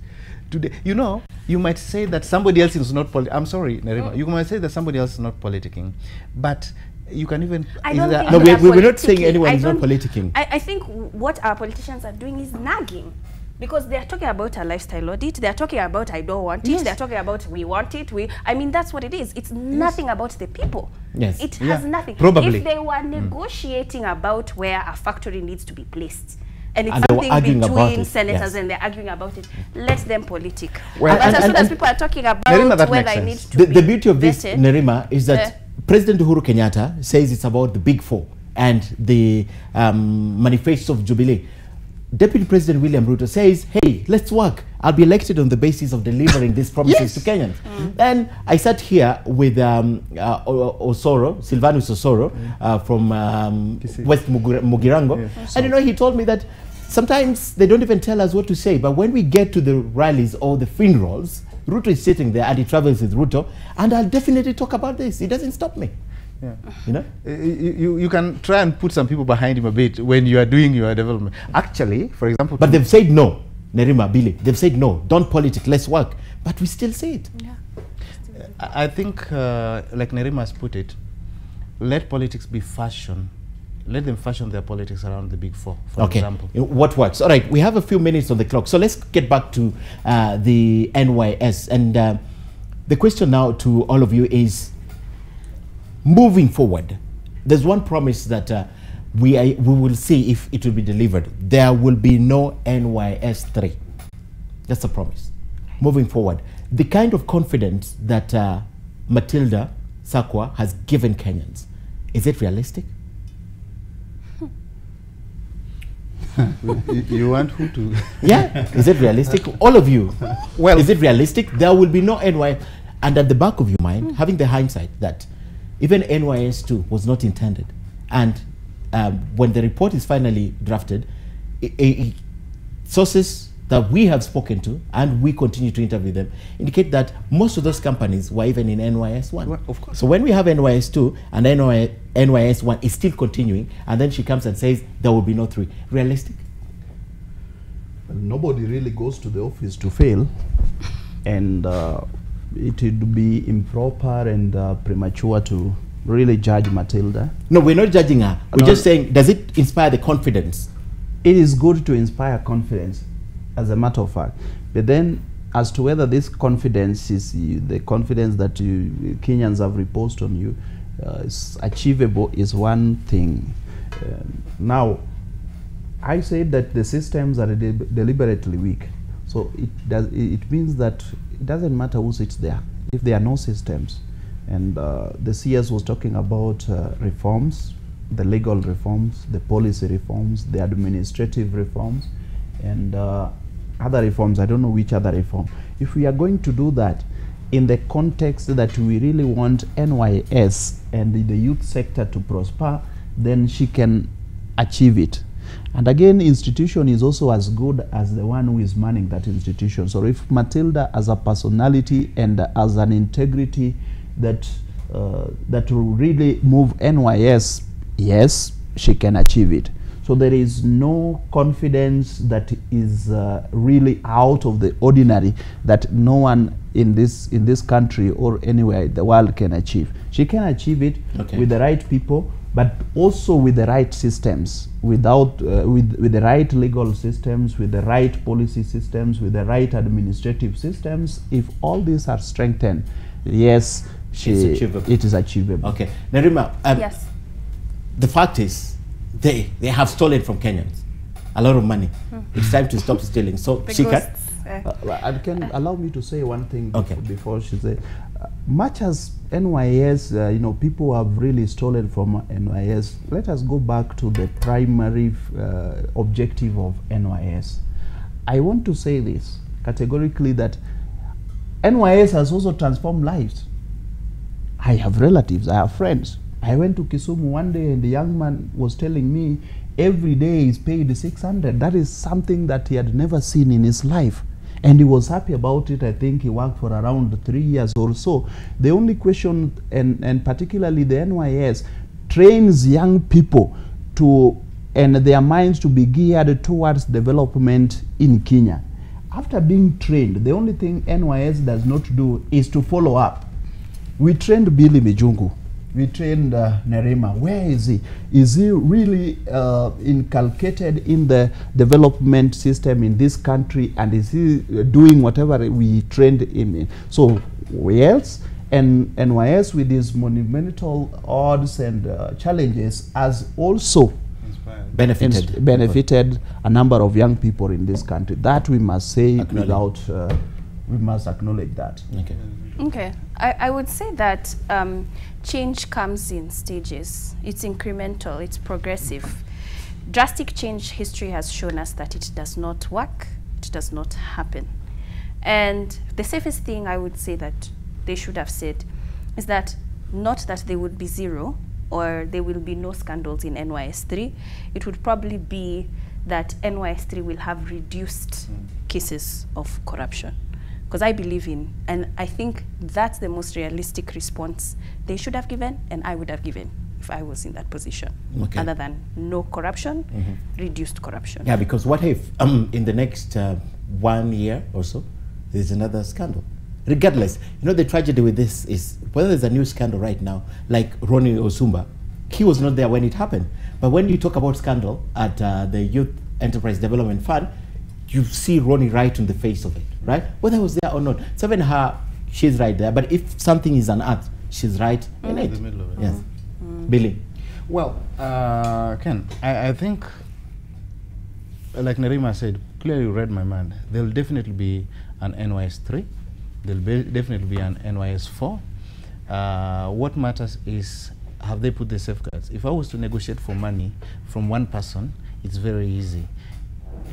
S19: today, you know, you might say that somebody else is not I'm sorry, Nerima. You might say that somebody else is not politicking, but you can even...
S17: I don't think
S1: no, we're not saying anyone is not politicking.
S17: I think what our politicians are doing is nagging. Because they are talking about a lifestyle audit, they are talking about I don't want it, they are talking about we want it, I mean, that's what it is. It's nothing about the people.
S1: Yes.
S17: It has nothing.
S19: Probably.
S17: If they were negotiating about where a factory needs to be placed, and it's something between senators and they're arguing about it, let them politic.
S1: Well,
S17: but as soon as people are talking about
S19: Nerima,
S17: whether I need to be
S1: the beauty of this,
S17: vetted,
S1: Nerima, is that President Uhuru Kenyatta says it's about the Big Four. and the manifesto of Jubilee, Deputy President William Ruto says, hey, let's work. I'll be elected on the basis of delivering these promises to Kenyans. And I sat here with Osoro, Silvanus Osoro, from West Mugirango. And you know, he told me that sometimes they don't even tell us what to say, but when we get to the rallies or the funerals, Ruto is sitting there and he travels with Ruto, and I'll definitely talk about this. He doesn't stop me.
S19: Yeah.
S1: You know,
S19: you can try and put some people behind him a bit when you are doing your development. Actually, for example,
S1: but they've said no, Nerima, Billy. They've said no. Don't politics. Let's work. But we still say it.
S17: Yeah.
S19: I think, like Nerima has put it, let politics be fashion. Let them fashion their politics around the big four, for example.
S1: What works? All right, we have a few minutes on the clock. So let's get back to the NYS. And the question now to all of you is, moving forward, there's one promise that we will see if it will be delivered. There will be no NYS 3. That's a promise. Moving forward, the kind of confidence that Matilda Sakwa has given Kenyans, is it realistic?
S19: You want who to?
S1: Yeah, is it realistic? All of you. Well, is it realistic? There will be no NY, and at the back of your mind, having the hindsight that even NYS 2 was not intended, and when the report is finally drafted, sources that we have spoken to and we continue to interview them indicate that most of those companies were even in NYS 1. Well, of course. So when we have NYS 2 and NYS 1 is still continuing, and then she comes and says there will be no 3. Realistic?
S18: Well, nobody really goes to the office to fail, and it would be improper and premature to really judge Matilda.
S1: No, we're not judging her. We're just saying, does it inspire the confidence?
S18: It is good to inspire confidence, as a matter of fact. But then, as to whether this confidence is the confidence that Kenyans have reposed on you is achievable is one thing. Now, I said that the systems are deliberately weak. So it means that it doesn't matter who sits there if there are no systems. And the CS was talking about reforms, the legal reforms, the policy reforms, the administrative reforms, and other reforms. I don't know which other reform. If we are going to do that in the context that we really want NYS and the youth sector to prosper, then she can achieve it. And again, institution is also as good as the one who is manning that institution. So if Matilda as a personality and as an integrity that will really move NYS, yes, she can achieve it. So there is no confidence that is really out of the ordinary that no one in this country or anywhere in the world can achieve. She can achieve it with the right people, but also with the right systems, with the right legal systems, with the right policy systems, with the right administrative systems. If all these are strengthened, yes, it is achievable.
S1: Okay, Nerima,
S17: yes.
S1: The fact is, they have stolen from Kenyans a lot of money. It's time to stop stealing. So she can.
S18: And can allow me to say one thing before she says, much as NYS, people have really stolen from NYS. Let us go back to the primary objective of NYS. I want to say this categorically, that NYS has also transformed lives. I have relatives, I have friends. I went to Kisumu one day and the young man was telling me every day he's paid 600. That is something that he had never seen in his life. And he was happy about it. I think he worked for around 3 years or so. The only question, and particularly the NYS, trains young people and their minds to be geared towards development in Kenya. After being trained, the only thing NYS does not do is to follow up. We trained Billy Mijungu. We trained Nerima. Where is he? Is he really inculcated in the development system in this country, and is he doing whatever we trained him in? So yes, and NYS with his monumental odds and challenges has also benefited a number of young people in this country. That we must say without, we must acknowledge that.
S1: Okay.
S17: Okay, I would say that change comes in stages. It's incremental, it's progressive. Drastic change, history has shown us that it does not work, it does not happen. And the safest thing I would say that they should have said is that not that there would be zero or there will be no scandals in NYS3. It would probably be that NYS3 will have reduced cases of corruption. Because I believe in, and I think that's the most realistic response they should have given, and I would have given if I was in that position.
S1: Okay.
S17: Other than no corruption, reduced corruption.
S1: Yeah, because what if in the next 1 year or so, there's another scandal? Regardless, you know, the tragedy with this is whether there's a new scandal right now, like Ronnie Osumba, he was not there when it happened. But when you talk about scandal at the Youth Enterprise Development Fund, you see Ronnie right in the face of it, right? Whether I was there or not. It's even her, she's right there. But if something is unearthed, she's right in it.
S19: In the middle of it.
S1: Yes. Billy.
S19: Well, Ken, I think, like Nerima said, clearly you read my mind. There'll definitely be an NYS3. There'll definitely be an NYS4. What matters is, have they put the safeguards? If I was to negotiate for money from one person, it's very easy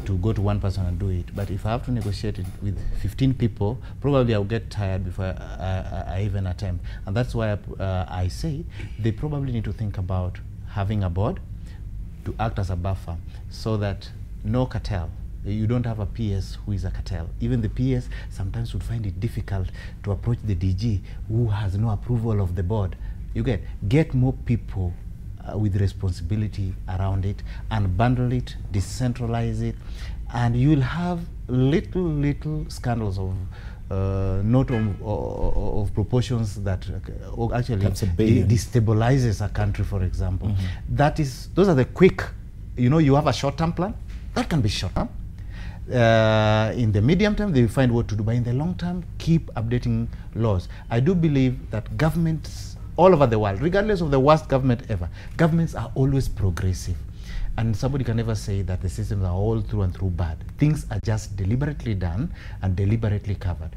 S19: to go to one person and do it. But if I have to negotiate it with 15 people, probably I'll get tired before I even attempt. And that's why I say they probably need to think about having a board to act as a buffer so that no cartel. You don't have a PS who is a cartel. Even the PS sometimes would find it difficult to approach the DG who has no approval of the board. You get more people with responsibility around it and bundle it, decentralize it, and you'll have little scandals of not of proportions that actually destabilizes a country, for example. Those are the quick, you have a short-term plan, that can be short-term. In the medium term, they will find what to do, but in the long term, keep updating laws. I do believe that governments all over the world, regardless of the worst government ever, governments are always progressive. And somebody can never say that the systems are all through and through bad. Things are just deliberately done and deliberately covered.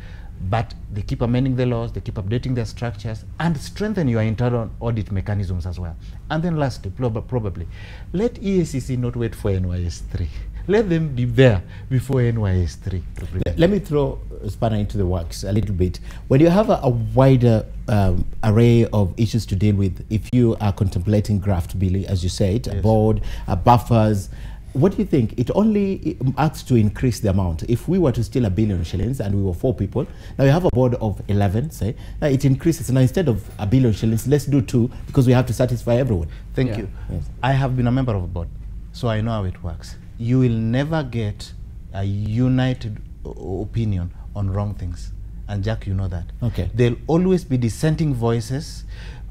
S19: But they keep amending the laws, they keep updating their structures, and strengthen your internal audit mechanisms as well. And then lastly, probably, let EACC not wait for NYS3. Let them be there before NYS3.
S1: Let me throw a spanner into the works a little bit. When you have a wider array of issues to deal with, if you are contemplating graft, Billy, as you said, a board, buffers, what do you think? It only acts to increase the amount. If we were to steal $1 billion shillings and we were 4 people, now we have a board of 11, say, now it increases. Now instead of $1 billion shillings, let's do 2 because we have to satisfy everyone.
S19: Thank you. Yes. I have been a member of a board, so I know how it works. You will never get a united opinion on wrong things. And Jack, you know that.
S1: Okay.
S19: There'll always be dissenting voices,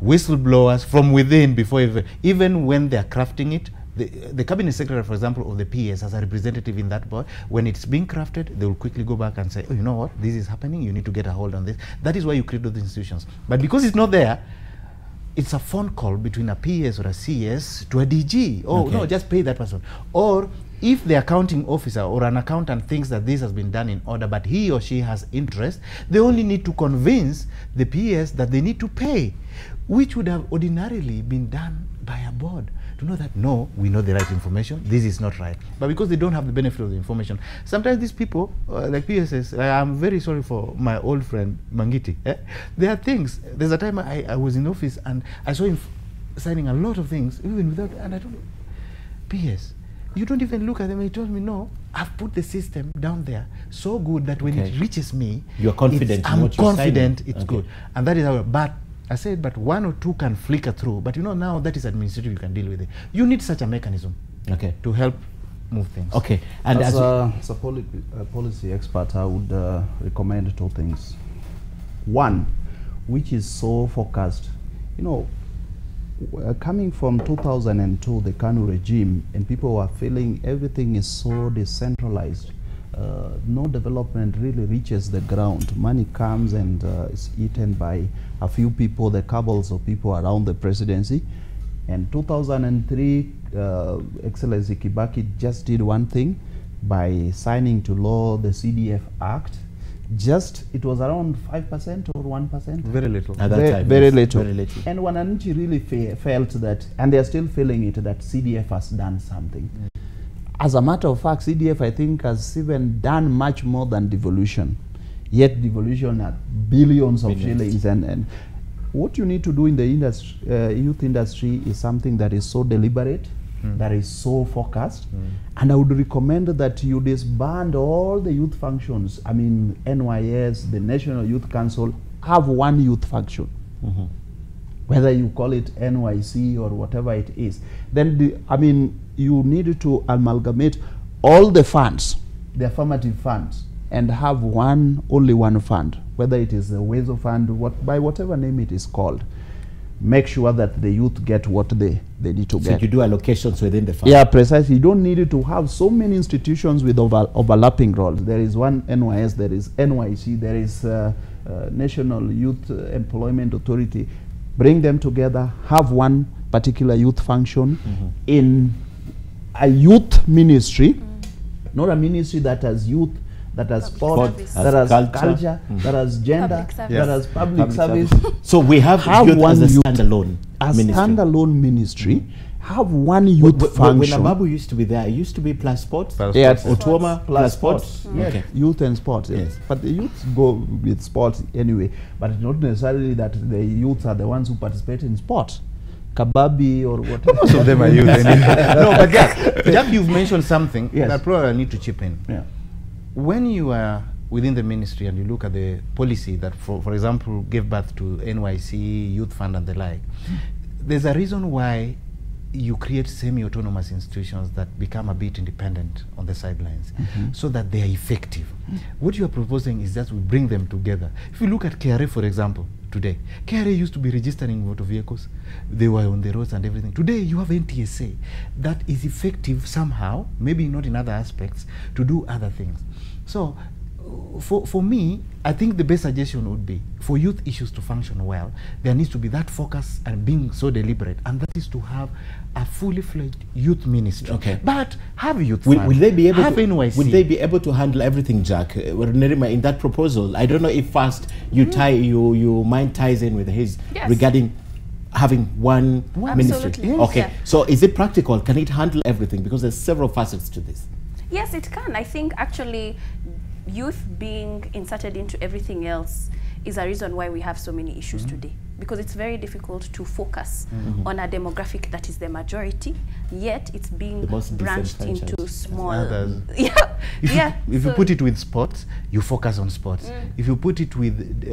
S19: whistleblowers from within before even when they're crafting it. The cabinet secretary, for example, of the PS as a representative in that board, when it's being crafted, they will quickly go back and say, oh, you know what, this is happening, you need to get a hold on this. That is why you create those institutions. But because it's not there, it's a phone call between a PS or a CS to a DG. Oh, no, just pay that person. Or if the accounting officer or an accountant thinks that this has been done in order, but he or she has interest, they only need to convince the PS that they need to pay, which would have ordinarily been done by a board to know that, no, we know the right information, this is not right. But because they don't have the benefit of the information, sometimes these people, like PSS, I'm very sorry for my old friend Mangiti. There are things, there's a time I was in office and I saw him signing a lot of things, even without, and I told him, PS, you don't even look at them. He told me, no, I've put the system down there so good that when it reaches me,
S1: you're confident.
S19: I'm confident it's good. And that is how, but I said, but 1 or 2 can flicker through. But now that is administrative, you can deal with it. You need such a mechanism to help move things.
S1: Okay. And
S18: as a policy expert, I would recommend 2 things. One, which is so focused, coming from 2002, the KANU regime, and people were feeling everything is so decentralized. No development really reaches the ground. Money comes and is eaten by a few people, the cabals of people around the presidency. And 2003, Excellency Kibaki just did one thing by signing to law the CDF Act, just it was around 5% or 1%.
S19: Very little.
S1: At that time,
S18: very
S1: yes,
S18: little.
S1: very little.
S18: And Wananchi really felt that, and they are still feeling it, that CDF has done something. As a matter of fact, CDF, I think, has even done much more than devolution. Yet devolution at billions of shillings. And what you need to do in the industry, youth industry, is something that is so deliberate, that is so focused. And I would recommend that you disband all the youth functions. I mean, NYS, the National Youth Council, have one youth function. Whether you call it NYC or whatever it is. Then, I mean, you need to amalgamate all the funds, the affirmative funds, and have only one fund, whether it is the Wezo Fund, by whatever name it is called. Make sure that the youth get what they need to get.
S1: So you do allocations within the fund?
S18: Yeah, precisely. You don't need to have so many institutions with overlapping roles. There is one NYS, there is NYC, there is National Youth Employment Authority. Bring them together, have one particular youth function in a youth ministry, not a ministry that has youth, that has sport, that has culture, that has gender, that has public service.
S1: So we have youth
S18: one
S1: as a standalone ministry.
S18: Standalone ministry. Have one youth function.
S1: When Ababu used to be there, it used to be plus sports?
S18: Yes.
S1: Otoma plus sports?
S18: Yes.
S1: Okay.
S18: Youth and sports, yes. But the youths go with sports anyway. But it's not necessarily that the youths are the ones who participate in sports. Kababi or whatever.
S19: Most of them are youth. No, but Jack, you've mentioned something that probably I need to chip in.
S18: Yeah.
S19: When you are within the ministry and you look at the policy that, for example, gave birth to NYC, Youth Fund and the like, there's a reason why you create semi-autonomous institutions that become a bit independent on the sidelines so that they are effective. What you are proposing is that we bring them together. If you look at KRA, for example, today, KRA used to be registering motor vehicles. They were on the roads and everything. Today, you have NTSA that is effective somehow, maybe not in other aspects, to do other things. So, for me, I think the best suggestion would be for youth issues to function well, there needs to be that focus and being so deliberate, and that is to have a fully fledged youth ministry.
S1: Okay.
S19: But have youth
S1: will they be able
S19: have
S1: to
S19: NYC.
S1: Will they be able to handle everything, Jack? Nerima, in that proposal, I don't know if first you your mind ties in with his regarding having one ministry.
S17: Yes.
S1: Okay. So is it practical? Can it handle everything? Because there's several facets to this.
S17: Yes, it can. I think actually youth being inserted into everything else is a reason why we have so many issues today, because it's very difficult to focus on a demographic that is the majority, yet it's being branched into small.
S19: If you put it with sports, you focus on sports. If you put it with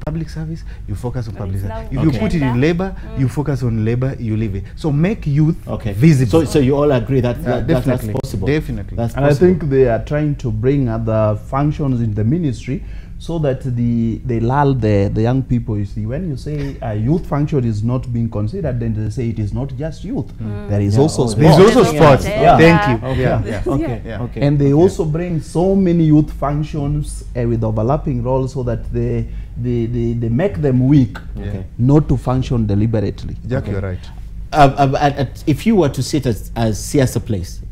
S19: public service, you focus on public service. If you put it in labor, you focus on labor, you leave it. So make youth visible.
S1: So you all agree that, that's possible?
S19: Definitely.
S18: And I think they are trying to bring other functions in the ministry so that they lull the young people. You see, when you say a youth function is not being considered, then they say it is not just youth. There is also sports.
S19: There's also sports.
S18: Thank you.
S19: Okay.
S18: And they also bring so many youth functions with overlapping roles so that they make them weak, not to function deliberately.
S19: Jack, you're right.
S1: If you were to sit as Siasa place,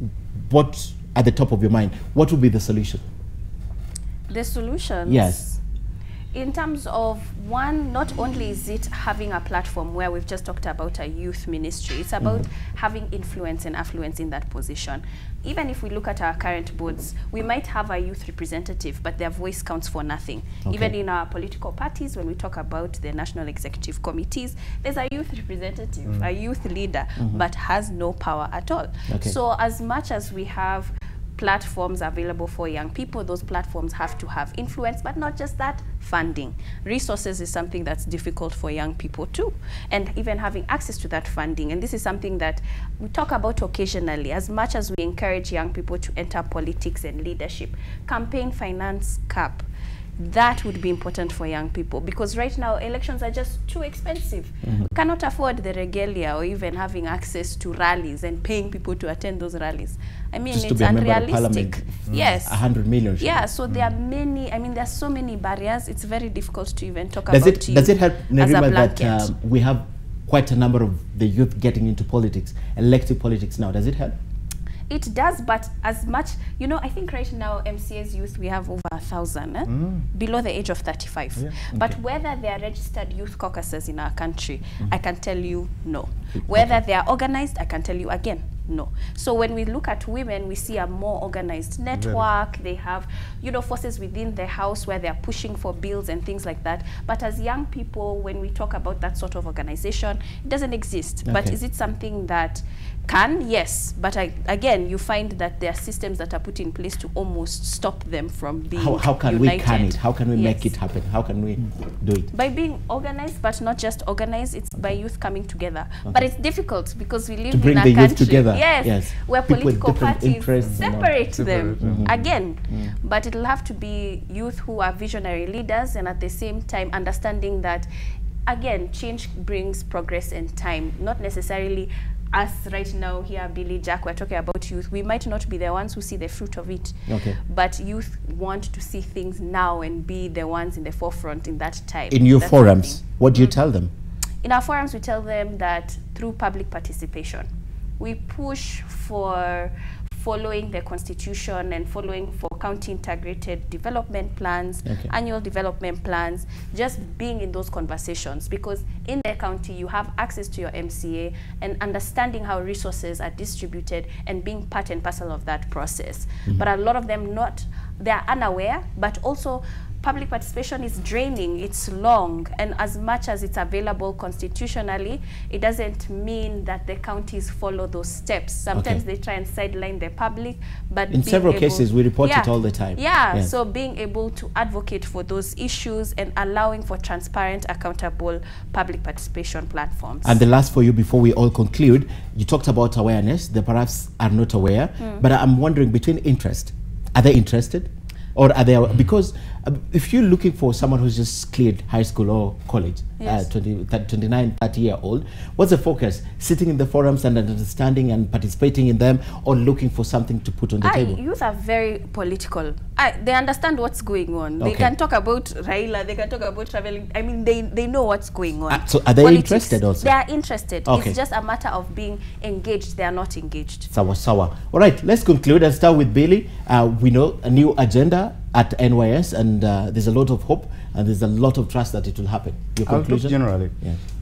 S1: what at the top of your mind, what would be the solution?
S17: The solutions?
S1: Yes.
S17: In terms of one, not only is it having a platform where we've just talked about a youth ministry, it's about having influence and affluence in that position. Even if we look at our current boards, we might have a youth representative, but their voice counts for nothing. Even in our political parties, when we talk about the national executive committees, there's a youth representative, a youth leader, but has no power at all. So as much as we have platforms available for young people, those platforms have to have influence, but not just that, funding. Resources is something that's difficult for young people too, and even having access to that funding. And this is something that we talk about occasionally. As much as we encourage young people to enter politics and leadership, campaign finance cap, that would be important for young people, because right now elections are just too expensive. We cannot afford the regalia or even having access to rallies and paying people to attend those rallies. I mean,
S1: just
S17: it's unrealistic. Yes.
S1: 100 million.
S17: Yeah, so there are many, I mean, there are so many barriers. It's very difficult to even talk
S1: does
S17: about
S1: Does it help, Nerima,
S17: that
S1: we have quite a number of the youth getting into politics, elective politics now? Does it help?
S17: It does, but as much, you know, I think right now MCA's youth, we have over 1,000 below the age of 35. Yeah. But whether they are registered youth caucuses in our country, I can tell you no. Whether they are organized, I can tell you again, no. So when we look at women, we see a more organized network. They have, you know, forces within the house where they're pushing for bills and things like that. But as young people, when we talk about that sort of organization, it doesn't exist. But is it something that can? Yes. But again, you find that there are systems that are put in place to almost stop them from being
S1: How can
S17: united.
S1: we can it? How can we make it happen? How can we do it?
S17: By being organized, but not just organized, it's by youth coming together. But it's difficult because we live
S1: To bring
S17: in a
S1: the youth
S17: country
S1: together.
S17: Yes, where
S1: People with
S17: political
S1: different
S17: parties
S1: interests
S17: separate them again. But it'll have to be youth who are visionary leaders, and at the same time understanding that, again, change brings progress and time, not necessarily us right now here, Billy, Jack, we're talking about youth. We might not be the ones who see the fruit of it, but youth want to see things now and be the ones in the forefront in that time.
S1: In your forums, what do you tell them?
S17: In our forums, we tell them that through public participation, we push for following the constitution and following for county integrated development plans, annual development plans, just being in those conversations, because in the county you have access to your MCA and understanding how resources are distributed and being part and parcel of that process. But a lot of them they are unaware, but also public participation is draining, it's long, and as much as it's available constitutionally, it doesn't mean that the counties follow those steps. Sometimes they try and sideline the public, but
S1: in several cases we report it all the time.
S17: So being able to advocate for those issues and allowing for transparent, accountable public participation platforms.
S1: And the last for you before we all conclude, you talked about awareness. They perhaps are not aware, but I'm wondering, between interest, are they interested? Or are they, because if you're looking for someone who's just cleared high school or college, 29, 30-year-old, what's the focus? Sitting in the forums and understanding and participating in them, or looking for something to put on the table?
S17: Youth are very political. They understand what's going on. They can talk about Raila, they can talk about traveling. I mean, they know what's going on.
S1: So are they interested also?
S17: They are interested. It's just a matter of being engaged. They are not engaged.
S1: Sawa, sawa. All right, let's conclude and start with Billy. We know a new agenda at NYS, and there's a lot of hope and there's a lot of trust that it will happen. Your conclusion?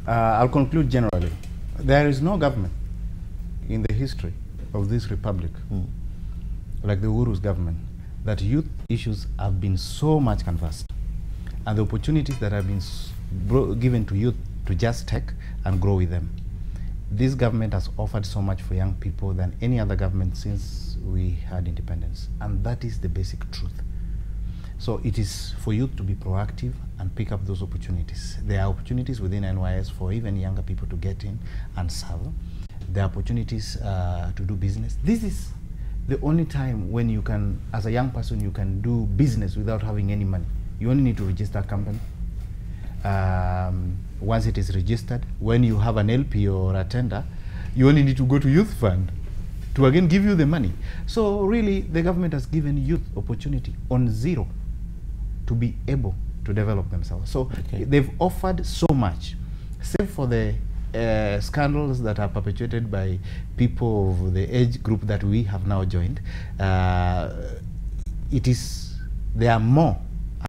S19: I'll conclude generally. There is no government in the history of this republic, like the Uhuru's government, that youth issues have been so much canvassed, and the opportunities that have been given to youth to just take and grow with them. This government has offered so much for young people than any other government since we had independence, and that is the basic truth. So it is for youth to be proactive and pick up those opportunities. There are opportunities within NYS for even younger people to get in and serve. There are opportunities to do business. This is the only time when you can, as a young person, you can do business without having any money. You only need to register a company. Once it is registered, when you have an LP or a tender, you only need to go to Youth Fund to again give you the money. So really, the government has given youth opportunity on zero to be able to develop themselves. So they've offered so much, save for the scandals that are perpetuated by people of the age group that we have now joined. There are more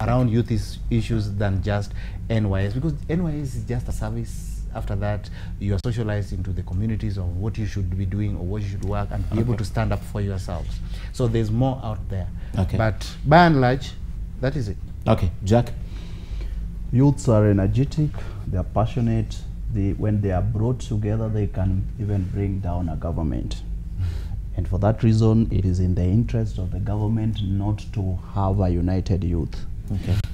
S19: around youth issues than just NYS, because NYS is just a service. After that, you are socialized into the communities of what you should be doing or what you should work and be able to stand up for yourselves. So there's more out there. But by and large, that is it.
S1: Jack?
S18: Youths are energetic, they are passionate. When they are brought together, they can even bring down a government. And for that reason, it is in the interest of the government not to have a united youth.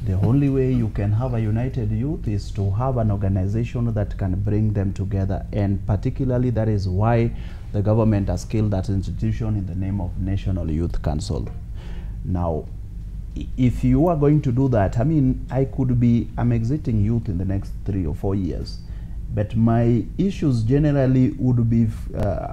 S18: The only way you can have a united youth is to have an organization that can bring them together, and particularly that is why the government has killed that institution in the name of National Youth Council. Now, if you are going to do that, I mean, I'm exiting youth in the next 3 or 4 years, but my issues generally would be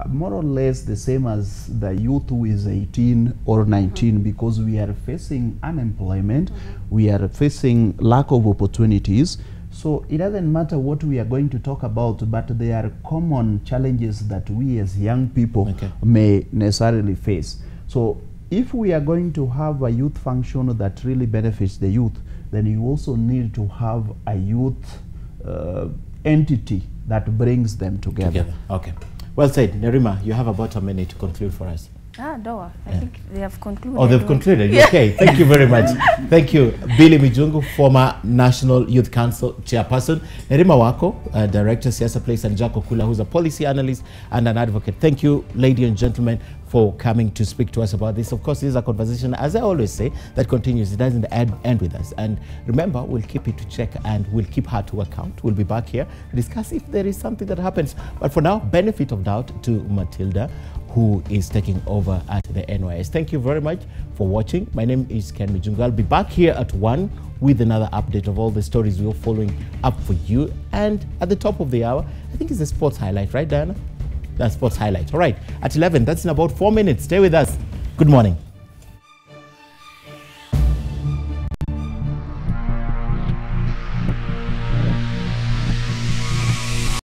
S18: more or less the same as the youth who is 18 or 19, because we are facing unemployment, we are facing lack of opportunities. So it doesn't matter what we are going to talk about, but there are common challenges that we as young people may necessarily face. So if we are going to have a youth function that really benefits the youth, then you also need to have a youth entity that brings them together.
S1: Okay. Well said. Nerima, you have about a minute to conclude for us.
S17: No, I think they have concluded.
S1: Oh, they've concluded. Okay, thank you very much. Thank you, Billy Mijungu, former National Youth Council chairperson, Nerima Wako, director, Siasa Place, and Jack Okula, who's a policy analyst and an advocate. Thank you, ladies and gentlemen, for coming to speak to us about this. Of course, this is a conversation, as I always say, that continues. It doesn't end with us. And remember, we'll keep it to check and we'll keep her to account. We'll be back here to discuss if there is something that happens. But for now, benefit of doubt to Matilda, who is taking over at the NYS. Thank you very much for watching. My name is Ken Mijungu. I'll be back here at 1 with another update of all the stories we're following up for you. And at the top of the hour, I think it's a sports highlight, right, Diana? That's sports highlight. All right, at 11, that's in about 4 minutes. Stay with us. Good morning.